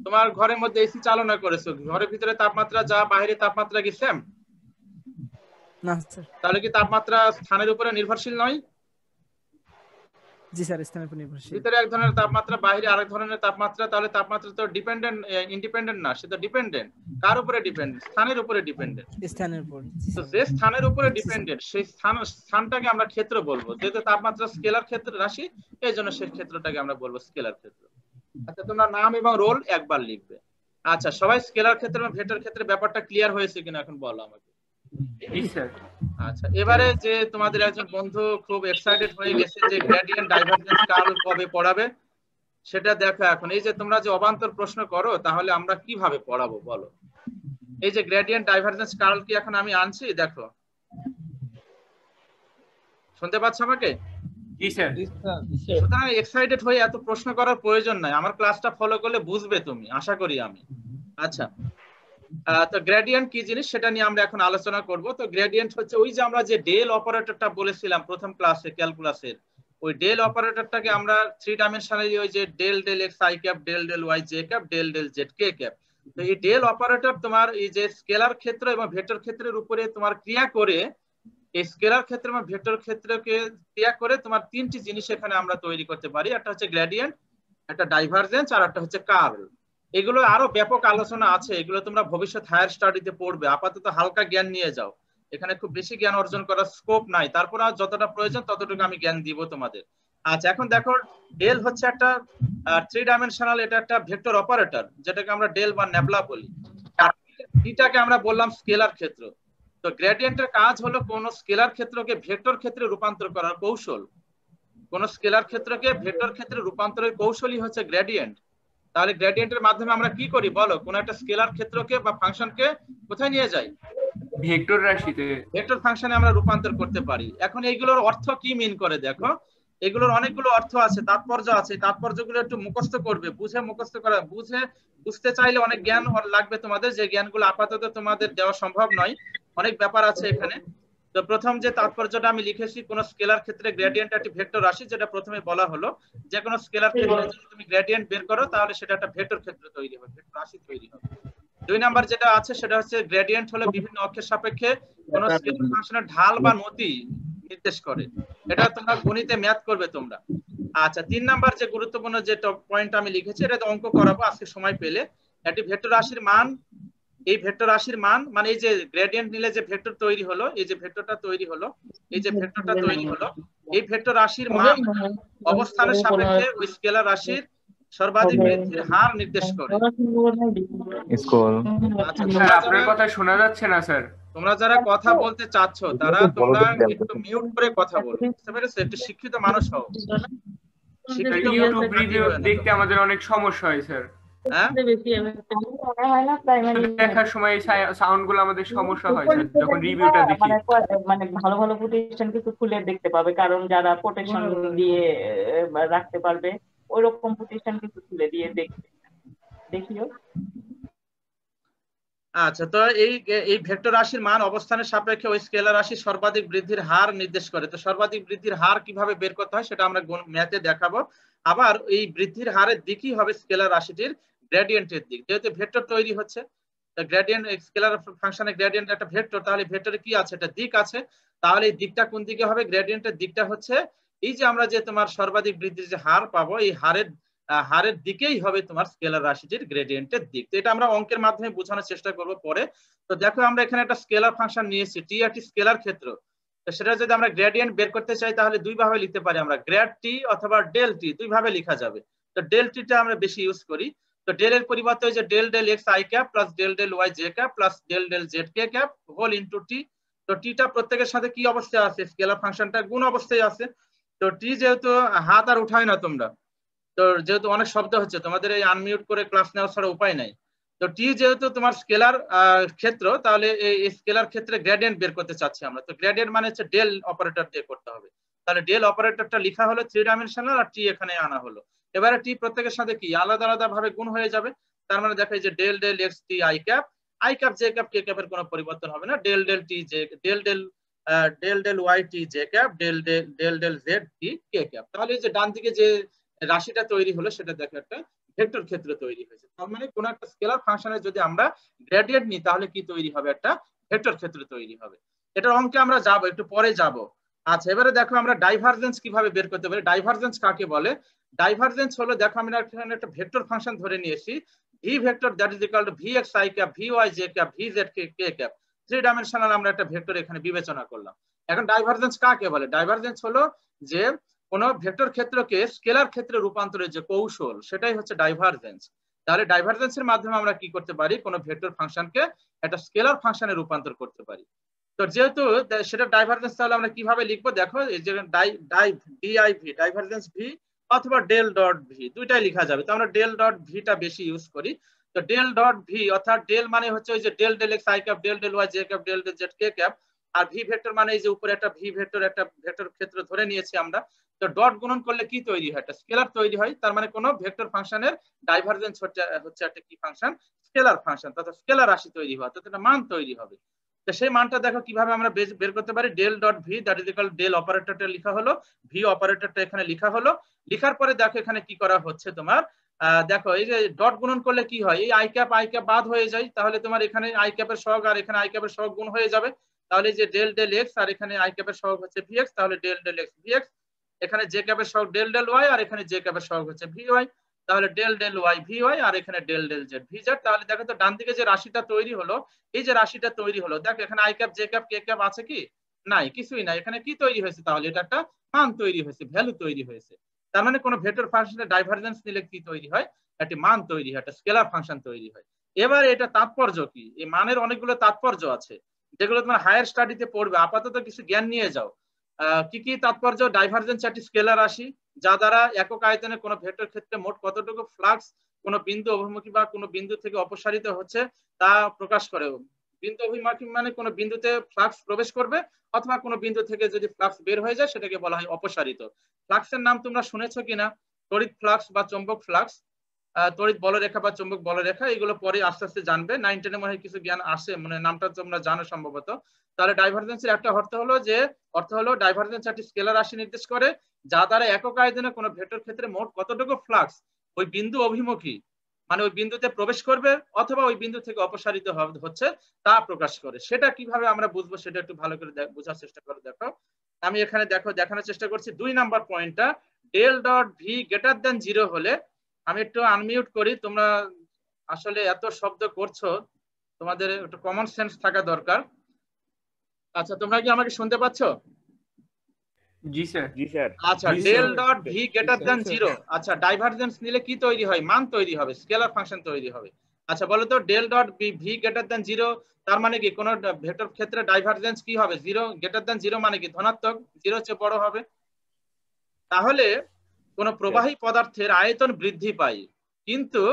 তোমার ঘরের মধ্যে এসি চালনা করেছো, ঘরের ভিতরে তাপমাত্রা যা বাইরে তাপমাত্রা কি সেম? না স্যার। তাহলে কি তাপমাত্রা স্থানের উপরে নির্ভরশীল নয়? জি স্যার, স্থানের উপর নির্ভরশীল। ভিতরে এক ধরনের তাপমাত্রা, বাইরে আরেক ধরনের তাপমাত্রা, তাহলে তাপমাত্রা তো ডিপেন্ডেন্ট, ইন্ডিপেন্ডেন্ট না, সেটা ডিপেন্ডেন্ট। কার উপরে ডিপেন্ডেন্ট? স্থানের উপরে ডিপেন্ডেন্ট। স্থানের উপর। তো যে স্থানের উপরে ডিপেন্ডেন্ট, সেই স্থানটাকে আমরা ক্ষেত্র বলবো। যেহেতু তাপমাত্রা স্কেলার ক্ষেত্র রাশি, এই জন্য সেই ক্ষেত্রটাকে আমরা বলবো স্কেলার ক্ষেত্র। আচ্ছা, তোমরা নাম এবং রোল একবার লিখবে। আচ্ছা, সবাই স্কেলার ক্ষেত্র এবং ভেক্টর ক্ষেত্রের ব্যাপারটা ক্লিয়ার হয়েছে কিনা এখন বলো আমাকে। আচ্ছা, এবারে যে তোমাদের একজন বন্ধু খুব এক্সাইটেড হয়ে গেছে যে গ্রেডিয়েন্ট ডাইভারজেন্স কার্ল কবে পড়াবে, সেটা দেখো এখন। এই যে তোমরা যে অবান্তর প্রশ্ন করো, তাহলে আমরা কিভাবে পড়াবো বলো? এই যে গ্রেডিয়েন্ট ডাইভারজেন্স কার্ল কি এখন আমি আনছি, দেখো শুনতে পাচ্ছ আমাকে? জি স্যার। সুতরাং এক্সাইটেড হয়ে এত প্রশ্ন করার প্রয়োজন নাই, আমার ক্লাসটা ফলো করলে বুঝবে তুমি, আশা করি আমি। আচ্ছা, তো গ্রেডিয়েন্ট কি জিনিস সেটা নিয়ে আমরা এখন আলোচনা করব। তো গ্রেডিয়েন্ট হচ্ছে ওই যে আমরা যে ডেল অপারেটরটা বলেছিলাম প্রথম ক্লাসে ক্যালকুলাসের, ওই ডেল অপারেটরটাকে আমরা 3 ডাইমেনশনালি ওই যে del del x i cap, del del y j cap, del del z k cap. তো এই ডেল অপারেটর তোমার এই যে স্কেলার ক্ষেত্র এবং ভেক্টর ক্ষেত্রের উপরে তোমার ক্রিয়া করে, এই স্কেলার ক্ষেত্র এবং ভেক্টর ক্ষেত্রকে ক্রিয়া করে তোমার তিনটি জিনিস এখানে আমরা তৈরি করতে পারি। একটা হচ্ছে গ্রেডিয়েন্ট, একটা ডাইভারজেন্স, আর একটা হচ্ছে কার্ল। এগুলো আরো ব্যাপক আলোচনা আছে, এগুলো তোমরা ভবিষ্যৎ হায়ার স্টাডিতে পড়বে। আপাতত হালকা জ্ঞান নিয়ে যাও, এখানে খুব বেশি জ্ঞান অর্জন করার স্কোপ নাই, তারপর যতটা প্রয়োজন ততটুকু আমি জ্ঞান দিব তোমাদের। আচ্ছা, এখন দেখো ডেল হচ্ছে একটা 3 ডাইমেনশনাল, এটা একটা ভেক্টর অপারেটর যেটাকে আমরা ডেল বা নেবলা বলি। আর এটাকে আমরা বললাম স্কেলার ক্ষেত্র। তো গ্রেডিয়েন্টের কাজ হলো কোন স্কেলার ক্ষেত্রকে ভেক্টর ক্ষেত্রে রূপান্তর করার কৌশল। কোন স্কেলার ক্ষেত্রকে ভেক্টর ক্ষেত্রে রূপান্তরের কৌশলই হচ্ছে গ্রেডিয়েন্ট। তাহলে গ্রেডিয়েন্টের মাধ্যমে আমরা কি করি বলো? কোন একটা স্কেলার ক্ষেত্রকে বা ফাংশনকে কোথায় নিয়ে যাই? ভেক্টর রাশিতে, ভেক্টর ফাংশনে আমরা রূপান্তর করতে পারি। এখন এইগুলোর অর্থ কি মিন করে দেখো, এগুলোর অনেকগুলো অর্থ আছে, তাৎপর্য আছে, তাৎপর্যগুলো একটু মুখস্থ করবে, বুঝে মুখস্থ করা, বুঝতে চাইলে অনেক জ্ঞান লাগবে তোমাদের, যে জ্ঞানগুলো আপাতত তোমাদের দেওয়া সম্ভব নয়, অনেক ব্যাপার আছে এখানে। তো প্রথম যে তাৎপর্যটা আমি লিখেছি, কোন স্কেলার ক্ষেত্রে গ্রেডিয়েন্ট একটি ভেক্টর রাশি, যেটা প্রথমে বলা হলো, যে কোনো স্কেলার ক্ষেত্রে যদি তুমি গ্রেডিয়েন্ট বের করো তাহলে সেটা একটা ভেক্টর ক্ষেত্র তৈরি হবে, ভেক্টর রাশি তৈরি হবে। 2 নাম্বার যেটা আছে সেটা হচ্ছে গ্রেডিয়েন্ট হলো বিভিন্ন অক্ষের সাপেক্ষে কোন স্কেলার ফাংশনের ঢাল বা নতি নির্দেশ করে। এটা তোমরা গণিতে ম্যাথ করবে তোমরা। আচ্ছা, 3 নাম্বার যে গুরুত্বপূর্ণ যে পয়েন্ট আমি লিখেছি, এটা অঙ্ক করাবো আজকে সময় পেলে। একটি ভেক্টর রাশির মান, এই ভেক্টর রাশির মান মানে এই যে গ্রেডিয়েন্ট নিলে যে ভেক্টর তৈরি হলো, এই যে ভেক্টরটা তৈরি হলো, এই যে ভেক্টরটা তৈরি হলো, এই ভেক্টর রাশির মান অবস্থানের সাপেক্ষে ওই স্কেলার রাশির সর্বাধিক বৃদ্ধির হার নির্দেশ করে। স্যার আপনার কথা শোনা যাচ্ছে না স্যার। তোমরা যারা কথা বলতে চাচ্ছ তারা তোমরা একটু মিউট করে কথা বলো, বুঝতে পেরেছো? একটু শিক্ষিত মানুষ হও। ইউটিউব রিভিউ দেখতে আমাদের অনেক সমস্যা হয় স্যার। হ্যাঁ, দেখার সময় সাউন্ড গুলো আমাদের সমস্যা হয় স্যার যখন রিভিউটা দেখি। মানে ভালো ভালো প্রতিষ্ঠান কিছু খুলে দেখতে পাবে, কারণ যারা প্রোটেকশন দিয়ে রাখতে পারবে ওইরকম প্রতিষ্ঠান কিছু খুলে দিয়ে দেখিও। আচ্ছা, তো এই ভেক্টর রাশির মান অবস্থানের সাপেক্ষে ওই স্কেলার রাশির সর্বাধিক বৃদ্ধির হার নির্দেশ করে। তো সর্বাধিক বৃদ্ধির হার কিভাবে বের করতে হয় সেটা আমরা ম্যাথে দেখাবো। আবার এই বৃদ্ধির হারের দিকই হবে স্কেলার রাশিটির গ্রেডিয়েন্টের দিক। যেহেতু ভেক্টর তৈরি হচ্ছে, গ্রেডিয়েন্ট স্কেলার ফাংশনের গ্রেডিয়েন্ট একটা ভেক্টর, তাহলে ভেক্টরে কি আছে? একটা দিক আছে। তাহলে এই দিকটা কোন দিকে হবে? গ্রেডিয়েন্টের দিকটা হচ্ছে এই যে আমরা যে তোমার সর্বাধিক বৃদ্ধির যে হার পাবো, এই হারের দিকেই হবে তোমার স্কেলার রাশিটির গ্রেডিয়েন্টের দিক। তো এটা আমরা অঙ্কের মাধ্যমে বোঝানোর চেষ্টা করব পরে। তো দেখো আমরা এখানে একটা স্কেলার ফাংশন নিয়েছি, টি একটি স্কেলার ক্ষেত্র। তো সেটা যদি আমরা গ্রেডিয়েন্ট বের করতে চাই তাহলে দুই ভাবে লিখতে পারি আমরা, গ্রেড টি অথবা ডেল টি, দুই ভাবে লেখা যাবে। তো ডেল টিটা আমরা বেশি ইউজ করি। তো ডেল এর পরিবর্তে ওই যে del del x i cap plus del del y j cap plus del del z k cap whole into t. তো টিটা প্রত্যেকের সাথে কি অবস্থায় আছে? স্কেলার ফাংশনটা গুণ অবস্থায় আছে। তো টি যেহেতু হাত আর উঠায় না তোমরা, তো যেহেতু অনেক শব্দ হচ্ছে, তোমাদের এই আনমিউট করে ক্লাস নেওয়া ছাড়া উপায় নাই। তো টি যেহেতু তোমার স্কেলার ক্ষেত্র, তাহলে এই স্কেলার ক্ষেত্রে গ্রেডিয়েন্ট বের করতে চাচ্ছি আমরা। তো গ্রেডিয়েন্ট মানে হচ্ছে ডেল অপারেটর দিয়ে করতে হবে। তাহলে ডেল অপারেটরটা লেখা হলো 3 ডাইমেনশনাল, আর টি এখানে আনা হলো। এবারে টি প্রত্যেকের সাথে কি আলাদা আলাদা ভাবে গুণ হয়ে যাবে। তার মানে দেখা যে del del X T I cap J cap K ক্যাপের কোনো পরিবর্তন হবে না। Del del T J del del Y T J cap del del Z T K cap. তাহলে এই যে ডান দিকে যে রাশিটা তৈরি হলো সেটা দেখো একটা ভেক্টর ক্ষেত্র তৈরি হয়েছে। তার মানে কোন একটা স্কেলার ফাংশনের যদি আমরা গ্রেডিয়েন্ট নিই তাহলে কি তৈরি হবে? একটা ভেক্টর ক্ষেত্র তৈরি হবে। এটার অঙ্কে আমরা যাব, একটু পরে যাব। আচ্ছা, এবারে দেখো আমরা ডাইভারজেন্স কিভাবে বের করতে পারি। ডাইভারজেন্স কাকে বলে? ডাইভারজেন্স হলো, দেখো আমরা এখানে একটা ভেক্টর ফাংশন ধরে নিয়েছি, v vector that is equal to v x i cap v y j cap v z k cap. 3 dimensional আমরা একটা ভেক্টর এখানে বিবেচনা করলাম। এখন ডাইভারজেন্স কাকে বলে? ডাইভারজেন্স হলো যে কোন ভেক্টর ক্ষেত্রকে স্কেলার ক্ষেত্রে রূপান্তরের যে কৌশল, সেটাই হচ্ছে ডাইভারজেন্স। তাহলে ডাইভারজেন্সের মাধ্যমে আমরা কি করতে পারি? কোন ভেক্টর ফাংশনকে একটা স্কেলার ফাংশনে রূপান্তর করতে পারি। তো যেহেতু সেটা ডাইভারজেন্স, তাহলে আমরা কিভাবে লিখবো দেখো, এই যে ডিআইভি ডাইভারজেন্স ভি অথবা ডেল ডট ভি, দুইটাই লেখা যাবে। তো আমরা ডেল ডট ভিটা বেশি ইউজ করি। তো ডেল ডট ভি অর্থাৎ ডেল মানে হচ্ছে ওই যে del del x i cap del del y j cap del del z k cap, আর ভি ভেক্টর মানে এই যে উপরে একটা ভি ভেক্টর একটা ভেক্টর ক্ষেত্র ধরে নিয়েছি আমরা, তো ডট গুণন করলে কি তৈরি হয়, একটা স্কেলার তৈরি হয়। তার মানে কোনো ভেক্টর ফাংশনের ডাইভারজেন্স হচ্ছে একটা কি ফাংশন, স্কেলার ফাংশন, তথা স্কেলার রাশি তৈরি হয়, অর্থাৎ একটা মান তৈরি হবে। তো সেই মানটা দেখো কিভাবে আমরা বের করতে পারি, del dot V that is equal del অপারেটরটা লেখা হলো, ভি অপারেটরটা এখানে লেখা হলো। লেখার পরে দেখো এখানে কি করা হচ্ছে তোমার, দেখো এই যে ডট গুণন করলে কি হয়, এই আই ক্যাপ বাদ হয়ে যায়, তাহলে তোমার এখানে আই ক্যাপের সহগ আর এখানে আই ক্যাপের সহগ গুণ হয়ে যাবে, তাহলে যে ডেল ডেল এক্স আর এখানে আই ক্যাপের সহগ হচ্ছে ভি এক্স, তাহলে del del x v x, এখানে জে ক্যাপের সহগ ডেল ডেল ওয়াই আর এখানে জে ক্যাপের সহগ হচ্ছে ভি ওয়াই, তাহলে del del Y V Y আর এখানে del del Z V Z. তাহলে দেখো তো ডান দিকে যে রাশিটা তৈরি হলো, এই যে রাশিটা তৈরি হলো, দেখো এখানে I cap J cap K cap আছে কি, নাই, কিছুই নাই, এখানে কি তৈরি হয়েছে, তাহলে এটা একটা মান তৈরি হয়েছে, ভ্যালু তৈরি হয়েছে। তার মানে কোনো ভেক্টর ফাংশনের ডাইভারজেন্স নিলে কি তৈরি হয়, একটি মান তৈরি হয়, একটা স্কেলার ফাংশন তৈরি হয়। এবার এটা তাৎপর্য কি, এই মানের অনেকগুলো তাৎপর্য আছে যেগুলো তোমার হায়ার স্টাডিতে পড়বে, আপাতত কিছু জ্ঞান নিয়ে যাও। কি কি তাৎপর্য, ডাইভারজেন্স একটি স্কেলার রাশি যা দ্বারা একক আয়তনে কোনো ভেক্টর ক্ষেত্রে মোট কতটুকু ফ্লাক্স কোনো বিন্দু অভিমুখী বা কোনো বিন্দু থেকে অপসারিত হচ্ছে তা প্রকাশ করে। বিন্দু অভিমুখী মানে কোনো বিন্দুতে ফ্লাক্স প্রবেশ করবে অথবা কোনো বিন্দু থেকে যদি ফ্লাক্স বের হয়ে যায় সেটাকে বলা হয় অপসারিত। ফ্লাক্সের নাম তোমরা শুনেছো কিনা, তড়িৎ ফ্লাক্স বা চৌম্বক ফ্লাক্স, তড়িৎ বলরেখা বা চৌম্বক বলরেখা, এগুলো পরে আস্তে আস্তে জানবে, 9 10 মনে হয় কিছু জ্ঞান আসে, মানে নামটা তোমরা জানো সম্ভবত। তাহলে ডাইভারজেন্সের একটা অর্থ হলো ডাইভারজেন্স একটি স্কেলার রাশি নির্দেশ করে যা দ্বারা একক আয়তনে কোনো ভেক্টর ক্ষেত্রে মোট কতটুকু ফ্লাক্স ওই বিন্দু অভিমুখী মানে ওই বিন্দুতে প্রবেশ করবে অথবা ওই বিন্দু থেকে অপসারিত হচ্ছে তা প্রকাশ করে। সেটা কিভাবে আমরা বুঝবো সেটা একটু ভালো করে বোঝার চেষ্টা করে দেখো। আমি এখানে দেখানোর চেষ্টা করছি 2 নাম্বার পয়েন্টটা, del dot V greater than 0 হলে, আমি একটু আনমিউট করি, তোমরা আসলে এত শব্দ করছো, তোমাদের একটু কমন সেন্স থাকা দরকার। আচ্ছা তোমরা কি আমাকে শুনতে পাচ্ছ? জি স্যার। জি স্যার। আচ্ছা del dot V greater than 0, আচ্ছা ডাইভারজেন্স নিলে কি তৈরি হয়, মান তৈরি হবে, স্কেলার ফাংশন তৈরি হবে। আচ্ছা বলো তো del dot V greater than 0 তার মানে কি, কোন ভেক্টর ক্ষেত্রে ডাইভারজেন্স কি হবে, 0 গ্রেটার দ্যান 0 মানে কি ধনাত্মক, 0 চেয়ে বড় হবে। তাহলে কোন প্রবাহী পদার্থের আয়তন বৃদ্ধি পায় কিন্তু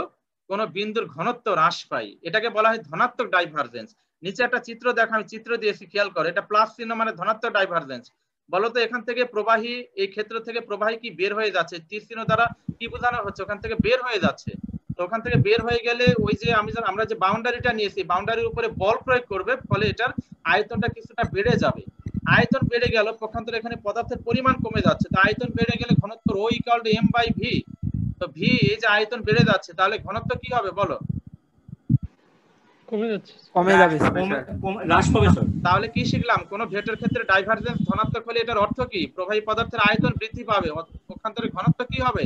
কোন বিন্দুর ঘনত্ব হ্রাস পায়, এটাকে বলা হয় ধনাত্মক ডাইভারজেন্স। নিচে একটা চিত্র দেখো, আমি চিত্র দিয়েছি, খেয়াল করো, এটা প্লাস চিহ্ন মানে ধনাত্মক ডাইভারজেন্স। বলতো এখান থেকে প্রবাহী, এই ক্ষেত্র থেকে প্রবাহী কি বের হয়ে যাচ্ছে, তীর চিহ্ন দ্বারা কি বোঝানো হচ্ছে, ওখান থেকে বের হয়ে যাচ্ছে। তো ওখান থেকে বের হয়ে গেলে ওই যে আমরা যে বাউন্ডারিটা নিয়েছি, বাউন্ডারির উপরে বল প্রয়োগ করবে, ফলে এটার আয়তনটা কিছুটা বেড়ে যাবে। আয়তন বেড়ে গেল, পক্ষান্তরে এখানে পদার্থের পরিমাণ কমে যাচ্ছে, তো আয়তন বেড়ে গেলে ঘনত্ব rho equal to M by V. তো ভি এই যে আয়তন বেড়ে যাচ্ছে, তাহলে ঘনত্ব কি হবে বলো, কমে যাবে, হ্রাস পাবে স্যার। তাহলে কি শিখলাম, কোন ভেক্টর ক্ষেত্রে ডাইভারজেন্স ধনাত্মক হলে এটার অর্থ কি, প্রবাহী পদার্থের আয়তন বৃদ্ধি পাবে, পক্ষান্তরে ঘনত্ব কি হবে,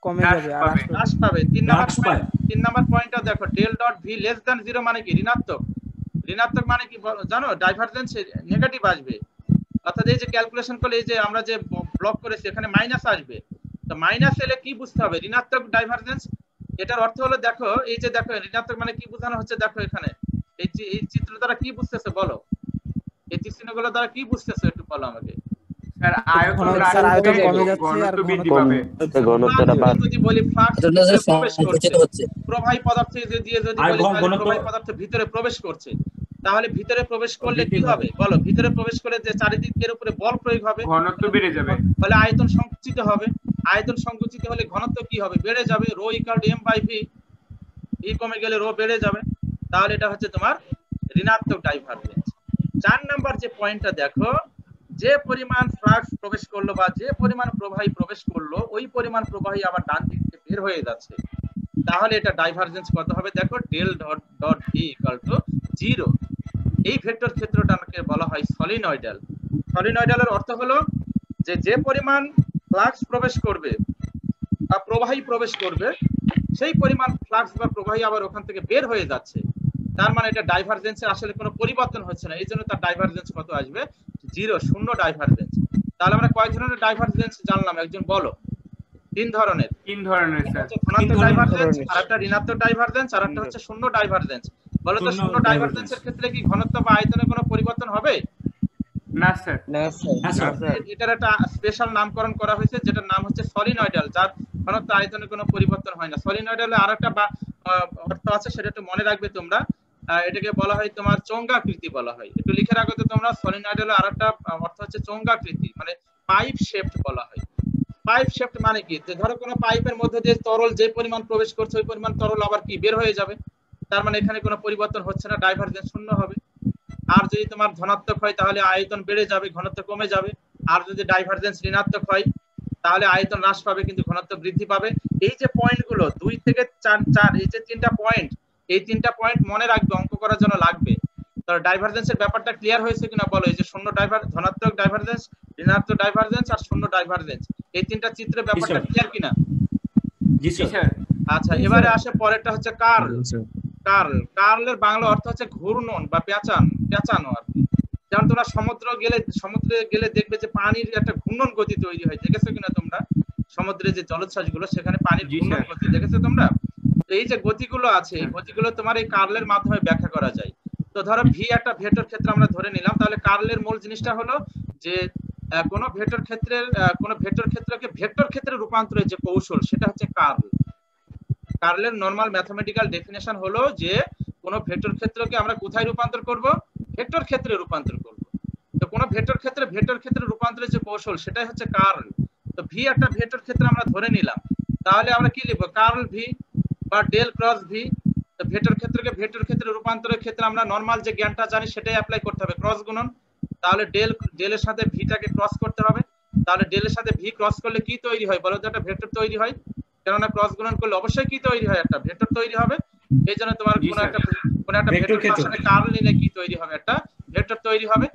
কমে যাবে, হ্রাস পাবে। 3 নাম্বার পয়েন্টটা দেখো, del dot V less than 0 মানে কি, ঋণাত্মক। ঋণাত্মক মানে কি জানো, ডাইভারজেন্স নেগেটিভ আসবে, অর্থাৎ এই যে ক্যালকুলেশন করলে এই যে আমরা যে ব্লক করেছি এখানে মাইনাস আসবে, তো মাইনাস এলে কি বুঝতে হবে, ঋণাত্মক ডাইভারজেন্স। এটার অর্থ হলো দেখো, এই যে দেখো ঋণাত্মক মানে কি বোঝানো হচ্ছে, দেখো এখানে এই চিত্র দ্বারা কি বুঝতেছে বলো, এই চিহ্নগুলো দ্বারা কি বুঝতেছে একটু বলো আমাকে। স্যার আয়তন কমে যাচ্ছে আর ঘনত্ব বৃদ্ধি পাবে, ঘনত্বটা বাড়বে। যদি বলি ফ্লাক্স প্রবেশ করছে, প্রবাহী পদার্থ দিয়ে যদি বলি প্রবাহী পদার্থ ভিতরে প্রবেশ করছে, তাহলে ভিতরে প্রবেশ করলে কি হবে বলো, ভিতরে প্রবেশ করলে যে চারিদিকের উপরে বল প্রয়োগ হবে, ঘনত্ব বেড়ে যাবে, ফলে আয়তন সংকুচিত হবে। আয়তন সংকুচিত হলে ঘনত্ব কি হবে, বেড়ে যাবে, rho equal to M by V, E কমে গেলে রো বেড়ে যাবে, তাহলে এটা হচ্ছে তোমার ঋণাত্মক ডাইভারজেন্স। 4 নাম্বার যে পয়েন্টটা দেখো, যে পরিমাণ ফ্লাক্স প্রবেশ করলো বা যে পরিমাণ প্রবাহী প্রবেশ করলো ওই পরিমাণ প্রবাহী আবার ডান দিক থেকে বের হয়ে যাচ্ছে, তাহলে এটা ডাইভারজেন্স কত হবে দেখো, del dot V equal to 0। এই ভেক্টর ক্ষেত্রটাকে বলা হয় সলিনয়েডাল। সলিনয়েডালের অর্থ হলো যে পরিমাণ ফ্লাক্স প্রবেশ করবে বা প্রবাহী প্রবেশ করবে সেই পরিমাণ ফ্লাক্স বা প্রবাহী আবার ওখান থেকে বের হয়ে যাচ্ছে, তার মানে এটা ডাইভারজেন্সে আসলে কোনো পরিবর্তন হচ্ছে না, এই জন্য তার ডাইভারজেন্স কত আসবে, 0, শূন্য ডাইভারজেন্স। তাহলে আমরা কয় ধরনের ডাইভারজেন্স জানলাম, একজন বলো। 3 ধরনের স্যার, ধনাত্মক ডাইভারজেন্স, আরেকটা ঋণাত্মক ডাইভারজেন্স, আর একটা হচ্ছে শূন্য ডাইভারজেন্স। বলো তো শূন্য ডাইভারজেন্সের ক্ষেত্রে কি ঘনত্ব বা আয়তনে কোনো পরিবর্তন হবে? না স্যার, এটার একটা স্পেশাল নামকরণ করা হয়েছে যেটার নাম হচ্ছে সলিনয়েডাল, যার ঘনত্ব আয়তনে কোনো পরিবর্তন হয় না। সলিনয়েডালে আরেকটা অর্থ আছে, সেটা একটু মনে রাখবে তোমরা, এটাকে বলা হয় তোমার চঙ্গাকৃতি বলা হয়। একটু লিখে রাখো তো তোমরা, সলিনয়েড আরেকটা অর্থ হচ্ছে চঙ্গাকৃতি, মানে পাইপ শেপড বলা হয়। পাইপ শেপড মানে কি, যে ধরো কোনো পাইপের মধ্যে দিয়ে তরল যে পরিমাণ প্রবেশ করছে ওই পরিমাণ তরল আবার কি বের হয়ে যাবে, তার মানে এখানে কোনো পরিবর্তন হচ্ছে না, ডাইভারজেন্স শূন্য হবে। আর যদি তোমার ধনাত্মক হয় তাহলে আয়তন বেড়ে যাবে, ঘনত্ব কমে যাবে। আর যদি ডাইভারজেন্স ঋণাত্মক হয় তাহলে আয়তন হ্রাস পাবে কিন্তু ঘনত্ব বৃদ্ধি পাবে। এই যে পয়েন্টগুলো 2 থেকে 4, এই যে 3টা পয়েন্ট, এই 3টা পয়েন্ট মনে রাখবে, অঙ্ক করার জন্য লাগবে। তো ডাইভারজেন্সের ব্যাপারটা ক্লিয়ার হয়েছে কিনা বলো? এই যে শূন্য ধনাত্মক ডাইভারজেন্স, ঋণাত্মক ডাইভারজেন্স আর শূন্য ডাইভারজেন্স, এই 3টা চিত্রের ব্যাপারটা ক্লিয়ার কিনা? জি স্যার। আচ্ছা, এবারে আসে পরেরটা হচ্ছে কার্ল। কার্লের বাংলা অর্থ হচ্ছে ঘূর্ণন বা পেঁচানো আর কি। যেমন তোমরা সমুদ্রে গেলে দেখবে যে পানির একটা ঘূর্ণন গতি তৈরি হয়, দেখেছো কিনা তোমরা? সমুদ্রে যে জলোচ্ছ্বাস গুলো সেখানে পানির ঘূর্ণন গতি দেখেছো তোমরা? তো এই যে গতিগুলো আছে, এই গতিগুলো তোমার এই কার্লের মাধ্যমে ব্যাখ্যা করা যায়। তো ধরো ভি একটা ভেক্টর ক্ষেত্রে আমরা ধরে নিলাম, তাহলে কার্লের মূল জিনিসটা হলো যে কোন ভেক্টর ক্ষেত্রকে ভেক্টর ক্ষেত্রে রূপান্তরের যে কৌশল সেটা হচ্ছে কার্ল। কার্লের নরমাল ম্যাথমেটিক্যাল ডেফিনেশন হলো যে কোন ভেক্টর ক্ষেত্রকে আমরা কোথায় রূপান্তর করব? ভেক্টর ক্ষেত্রে রূপান্তর করব। তো কোন ভেক্টর ক্ষেত্রে রূপান্তরের যে কৌশল সেটাই হচ্ছে কার্ল। তো ভি একটা ভেক্টর ক্ষেত্রে আমরা ধরে নিলাম, তাহলে আমরা কি লিখব? কার্ল ভি বা ডেল ক্রস ভি। তো ভেক্টর ক্ষেত্রকে ভেক্টর ক্ষেত্রে রূপান্তরের ক্ষেত্রে আমরা নরমাল যে জ্ঞানটা জানি সেটাই অ্যাপ্লাই করতে হবে, ক্রস গুণন। তাহলে ডেল এর সাথে ভিটাকে ক্রস করতে হবে। তাহলে ডেল এর সাথে ভি ক্রস করলে কি তৈরি হয় বলো তো? একটা ভেক্টর তৈরি হয়, কেননা ক্রস গুণন করলে অবশ্যই কি তৈরি হয়? একটা ভেক্টর তৈরি হবে। এই জন্য তোমার কোন একটা ভেক্টর ফাংশনে কার্ল নিলে কি তৈরি হবে? একটা ভেক্টর তৈরি হবে।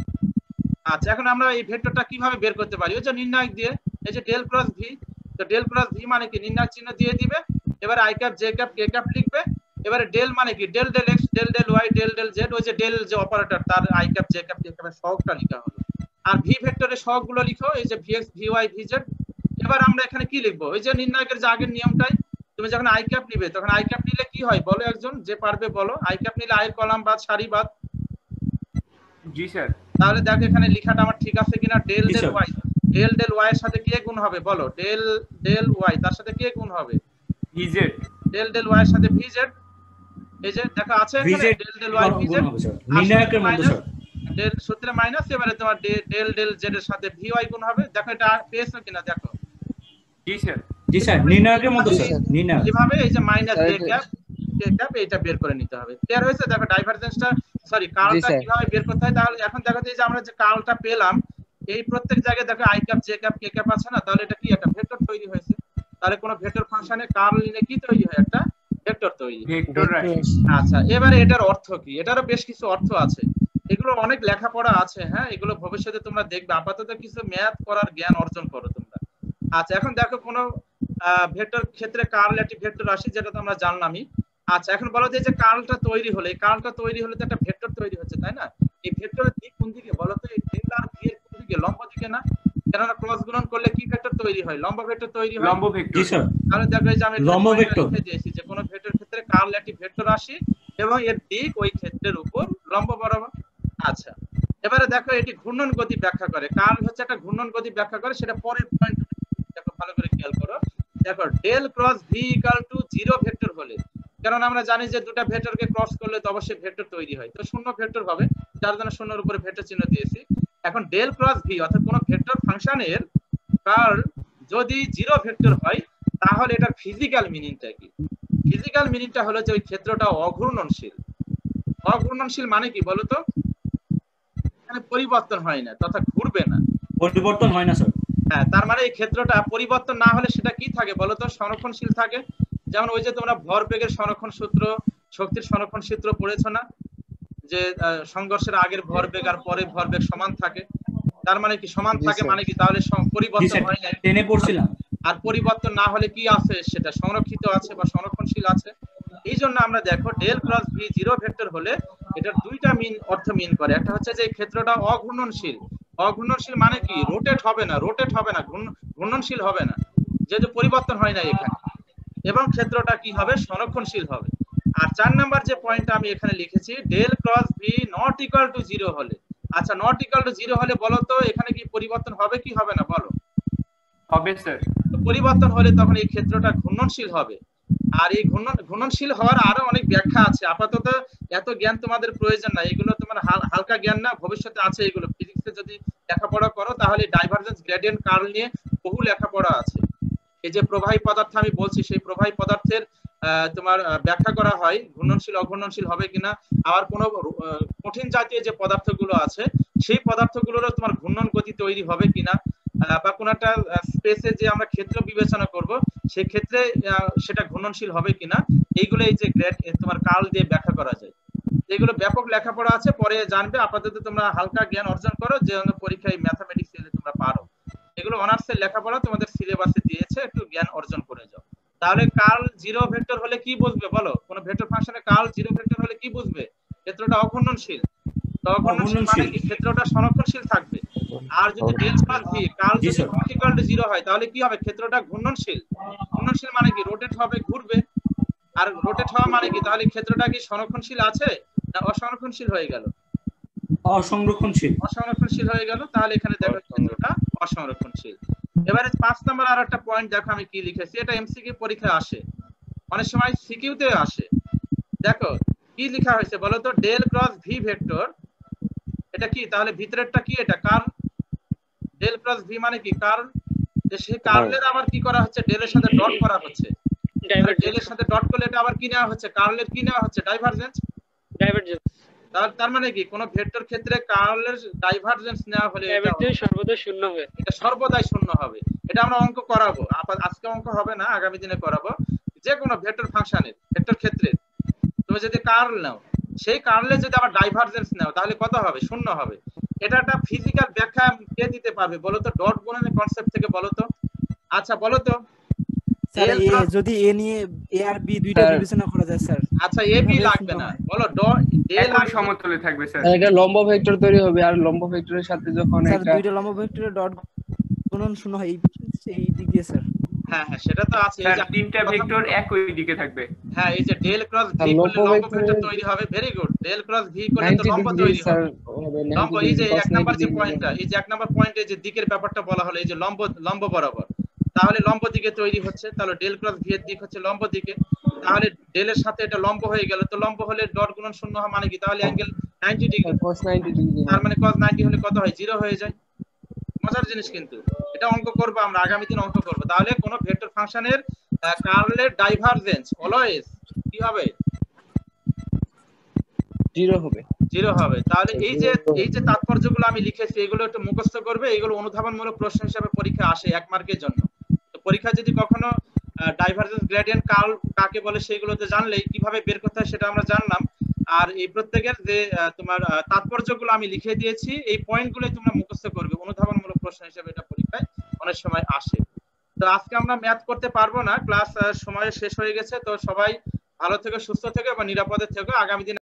আচ্ছা, এখন আমরা এই ভেক্টরটা কিভাবে বের করতে পারি? ওই যে নির্ণায়ক দিয়ে, এই যে ডেল ক্রস ভি। তো ডেল ক্রস ভি মানে কি? নির্ণায়ক চিহ্ন দিয়ে দিবে, এবারে I cap J cap K cap লিখবে। এবারে ডেল মানে কি? Del del X, del del Y, del del Z, ওই যে ডেল যে অপারেটর তার I cap J cap K ক্যাপের সহগটা লেখা হলো। আর ভি ভেক্টরের সহগগুলো লিখো, এই যে V X V Y V Z. এবার আমরা এখানে কি লিখবো? ওই যে নির্ণায়কের যে আগের নিয়মটাই, তুমি যখন আই ক্যাপ নিবে তখন আই ক্যাপ নিলে কি হয় বলো? একজন যে পারবে বলো। আই ক্যাপ নিলে আই এর কলাম বাদ, সারি বাদ। জি স্যার। তাহলে দেখো এখানে লেখাটা আমার ঠিক আছে কিনা? Del del Y, del del Y এর সাথে কে গুণ হবে বলো? ডেল ডেল ওয়াই তার সাথে কে গুণ হবে? ভিজেড। ডেল ডেল ওয়াই এর সাথে ভিজেড। এই যে দেখো আছে এখানে ডেল ডেল ওয়াই ভিজেড, নির্ণায়কের মধ্যে স্যার ডেল সূত্রে মাইনাস, এবারে তোমার ডেল ডেল জেড এর সাথে ভি ওয়াই গুণ হবে। দেখো এটা পেয়েছো কিনা দেখো? জি স্যার। জি স্যার, নির্ণায়কের মধ্যে স্যার নির্ণায়ক এইভাবে এই যে minus J cap K cap এটা বের করে নিতে হবে। ক্লিয়ার হয়েছে? দেখো ডাইভারজেন্সটা কার্লটা কিভাবে বের করতে হয়। তাহলে এখন দেখো এই যে আমরা যে কার্লটা পেলাম, এই প্রত্যেক জায়গায় দেখো I cap J cap K cap আছে না? তাহলে এটা কি একটা ভেক্টর তৈরি হয়েছে। তাহলে কোন ভেক্টর ফাংশনে কার্ল নিলে কি তৈরি হয়? একটা ভেক্টর তৈরি। ভেক্টর রাশি। আচ্ছা, এবারে এটার অর্থ কি? এটারও বেশ কিছু অর্থ আছে, এগুলো অনেক লেখাপড়া আছে। হ্যাঁ, এগুলো ভবিষ্যতে তোমরা দেখবে, আপাতত কিছু ম্যাথ করার জ্ঞান অর্জন করো তোমরা। আচ্ছা, এখন দেখো কোন ভেক্টর ক্ষেত্রে কার্ল একটি ভেক্টর রাশি, যেটা তো আমরা জানলামই। আচ্ছা, এখন বলো যে কার্লটা তৈরি হলে, এই কার্লটা তৈরি হলে তো একটা ভেক্টর তৈরি হচ্ছে, তাই না? এই ভেক্টরের দিক কোন দিকে বলো তো? এই ডেল আর ভি এর কোন দিকে? লম্ব দিকে না? কেননা ক্রস গুণন করলে কি ভেক্টর তৈরি হয়? লম্ব ভেক্টর তৈরি হয়। লম্ব ভেক্টর। জি স্যার। তাহলে দেখো এই যে আমি লম্ব ভেক্টর লিখে দিয়েছি যে কোন ভেক্টর ক্ষেত্রে কার্ল একটি ভেক্টর রাশি এবং এর দিক ওই ক্ষেত্রের উপর লম্ব বরাবর। আচ্ছা, এবারে দেখো এটি ঘূর্ণন গতি ব্যাখ্যা করে। কার্ল হচ্ছে একটা ঘূর্ণন গতি ব্যাখ্যা করে, সেটা পরের পয়েন্ট দেখো, ভালো করে খেয়াল করো। দেখো del cross V equal to 0 vector হলে, কারণ আমরা জানি যে দুটো ভেক্টরকে ক্রস করলে তো অবশ্যই ভেক্টর তৈরি হয়, তো শূন্য ভেক্টর হবে, যার জন্য শূন্যের উপরে ভেক্টর চিহ্ন দিয়েছি। এখন ডেল ক্রস ভি অর্থাৎ কোন ভেক্টর ফাংশনের কার্ল যদি 0 ভেক্টর হয়, তাহলে এটার ফিজিক্যাল মিনিংটা কি? ফিজিক্যাল মিনিংটা হলো যে ওই ক্ষেত্রটা অঘূর্ণনশীল। অঘূর্ণনশীল মানে কি বলতো? এখানে পরিবর্তন হয় না তথা ঘুরবে না। পরিবর্তন হয় না স্যার। হ্যাঁ, তার মানে এই ক্ষেত্রটা পরিবর্তন না হলে সেটা কি থাকে বলতো? সংরক্ষণশীল থাকে। যেমন ওই যে তোমরা ভরবেগের সংরক্ষণ সূত্র, শক্তির সংরক্ষণ সূত্র পড়েছো না, যে সংঘর্ষের আগের ভরবেগ আর পরে ভরবেগ সমান থাকে। তার মানে কি সমান থাকে মানে কি? তাহলে পরিবর্তন হয় না, টেনে পড়ছিলাম। আর পরিবর্তন না হলে কি আছে? সেটা সংরক্ষিত আছে বা সংরক্ষণশীল আছে। এই জন্য আমরা দেখো ডেল ক্রস ভি 0 ভেক্টর হলে এটার দুইটা অর্থ মিন করে। একটা হচ্ছে যে এই ক্ষেত্রটা অঘূর্ণনশীল। অঘূর্ণনশীল মানে কি? রোটেট হবে না, ঘূর্ণনশীল হবে না, যেহেতু পরিবর্তন হয় না এখানে। এবং ক্ষেত্রটা কি হবে? সংরক্ষণশীল হবে। আর 4 নাম্বার যে পয়েন্টটা আমি এখানে লিখেছি, del cross V not equal to 0 হলে। আচ্ছা, নট ইকুয়াল টু 0 হলে বলো তো এখানে কি পরিবর্তন হবে কি হবে না বলো? হবে স্যার। পরিবর্তন হলে তখন এই ক্ষেত্রটা ঘূর্ণনশীল হবে। আর এই ঘূর্ণনশীল হওয়ার আরো অনেক ব্যাখ্যা আছে, আপাতত এত জ্ঞান তোমাদের প্রয়োজন না, এগুলো তোমার হালকা জ্ঞান না, ভবিষ্যতে আছে এগুলো। ফিজিক্সে যদি লেখাপড়া করো তাহলে ডাইভারজেন্স গ্রেডিয়েন্ট কার্ল নিয়ে বহু লেখাপড়া আছে। এই যে প্রবাহী পদার্থ আমি বলছি, সেই প্রবাহী পদার্থের তোমার ব্যাখ্যা করা হয় ঘূর্ণনশীল অঘূর্ণনশীল হবে কিনা, আবার কোনো কঠিন জাতীয় যে পদার্থগুলো আছে সেই পদার্থগুলোরও তোমার ঘূর্ণন গতি তৈরি হবে কিনা, বা কোন একটা স্পেসে যে আমরা ক্ষেত্র বিবেচনা করব সেই ক্ষেত্রে সেটা ঘূর্ণনশীল হবে কিনা, এইগুলো এই যে গ্রেড তোমার কার্ল দিয়ে ব্যাখ্যা করা যায়। এগুলো ব্যাপক লেখাপড়া আছে, পরে জানবে। আপাতত তোমরা হালকা জ্ঞান অর্জন করো, যে পরীক্ষায় ম্যাথামেটিক্স তোমরা পারো। এগুলো অনার্সের লেখাপড়া তোমাদের সিলেবাসে দিয়েছে, একটু জ্ঞান অর্জন করে যাও। তাহলে কার্ল জিরো ভেক্টর হলে কি বুঝবে বলো? কোন ভেক্টর ফাংশনে কার্ল জিরো ভেক্টর হলে কি বুঝবে? ক্ষেত্রটা অঘূর্ণনশীল। তো অঘূর্ণনশীল মানে কি? ক্ষেত্রটা সংরক্ষণশীল থাকবে। আর যদি ডেল প্লাস ভি কার্ল যদি নট ইকুয়াল টু 0 হয় তাহলে কি হবে? ক্ষেত্রটা ঘূর্ণনশীল। ঘূর্ণনশীল মানে কি? রোটেট হবে, ঘুরবে। আর রোটেট হওয়া মানে কি? তাহলে ক্ষেত্রটা কি সংরক্ষণশীল আছে না অসংরক্ষণশীল হয়ে গেল? অসংরক্ষণশীল হয়ে গেল। তাহলে এখানে দেখো ক্ষেত্রটা অসংরক্ষণশীল। এবারে 5 নম্বর আর একটা পয়েন্ট দেখো আমি কি লিখেছি, এটা এমসিকিউ পরীক্ষায় আসে, অনেক সময় সিকিউতে আসে। দেখো কি লেখা হয়েছে বলো তো? ডেল ক্রস ভি ভেক্টর, এটা কি? তাহলে ভিতরেরটা কি? এটা কার্ল। ডেল ক্রস ভি মানে কি? কার্ল। সেই কার্লের আবার কি করা হচ্ছে? ডেলের সাথে ডট করা হচ্ছে। ডেলের সাথে ডট করলে এটা আবার কি নেওয়া হচ্ছে? কার্লের কি নেওয়া হচ্ছে? ডাইভারজেন্স। তার মানে কি? কোন ভেক্টর ক্ষেত্রে কার্লের ডাইভারজেন্স নেওয়া হলে এটা সর্বদা শূন্য হবে। এটা সর্বদাই শূন্য হবে। এটা আমরা অঙ্ক করাবো, আজকে অঙ্ক হবে না, আগামী দিনে করাবো। যে কোনো ভেক্টর ফাংশনের ভেক্টর ক্ষেত্রে তুমি যদি কার্ল নাও, সেই কার্লে যদি আবার ডাইভারজেন্স নাও তাহলে কত হবে? শূন্য হবে। এটা একটা ফিজিক্যাল ব্যাখ্যা কে দিতে পারবে বলো তো? ডট গুণনের কনসেপ্ট থেকে বলো তো। আচ্ছা বলো তো, স্যার যদি এ নিয়ে এ আর বি দুইটা বিবেচনা করা যায় স্যার। আচ্ছা এ বি লাগবে না, বলো ডেল আর সমতলে থাকবে স্যার। এটা লম্ব ভেক্টর তৈরি হবে, আর লম্ব ভেক্টরের সাথে যখন এটা দুইটা লম্ব ভেক্টরের ডট গুণন শূন্য হয় এই দিক দিয়ে স্যার। হ্যাঁ হ্যাঁ সেটা তো আছে। এই যে তিনটা ভেক্টর একই দিকে থাকবে। হ্যাঁ এই যে ডেল ক্রস ভি করলে লম্ব ভেক্টর তৈরি হবে। Very good. Del cross V করলে তো লম্ব তৈরি হবে। লম্ব এই যে 1 নাম্বার যে পয়েন্টটা, এই যে 1 নাম্বার পয়েন্টে যে দিকের ব্যাপারটা বলা হলো, এই যে লম্ব বরাবর, তাহলে লম্ব দিকে তৈরি হচ্ছে। তাহলে ডেল ক্রস ভি এর দিক হচ্ছে লম্ব দিকে, তাহলে ডেলের সাথে এটা লম্ব হয়ে গেল। তো লম্ব হলে ডট গুণন শূন্য হয় মানে কি? তাহলে অ্যাঙ্গেল 90 ডিগ্রি। cos 90 ডিগ্রি, তার মানে cos 90 হলে কত হয়? 0 হয়ে যায়। মজার জিনিস কিন্তু, এটা অঙ্ক করব আমরা, আগামী দিন অঙ্ক করব। তাহলে কোন ভেক্টর ফাংশনের কার্লের ডাইভারজেন্স অলওয়েজ কি হবে? 0 হবে। 0 হবে। তাহলে এই যে তাৎপর্যগুলো আমি লিখেছি এগুলো একটু মুখস্থ করবে। এগুলো অনুধাবনমূলক প্রশ্ন হিসেবে পরীক্ষা আসে 1 মার্কের জন্য। তো পরীক্ষা যদি কখনো ডাইভারজেন্স গ্রেডিয়েন্ট কার্ল কাকে বলে সেগুলোতে জানলেই কিভাবে বের করতে হয় সেটা আমরা জানলাম। আর এই প্রত্যেকের যে তোমার তাৎপর্যগুলো আমি লিখে দিয়েছি, এই পয়েন্টগুলো তোমরা মুখস্থ করবে। অনুধাবনমূলক প্রশ্ন হিসেবে এটা পরীক্ষায় অনেক সময় আসে। তো আজকে আমরা ম্যাথ করতে পারবো না, ক্লাস সময় শেষ হয়ে গেছে। তো সবাই ভালো থেকো, সুস্থ থেকো এবং নিরাপদে থেকো। আগামী দিনে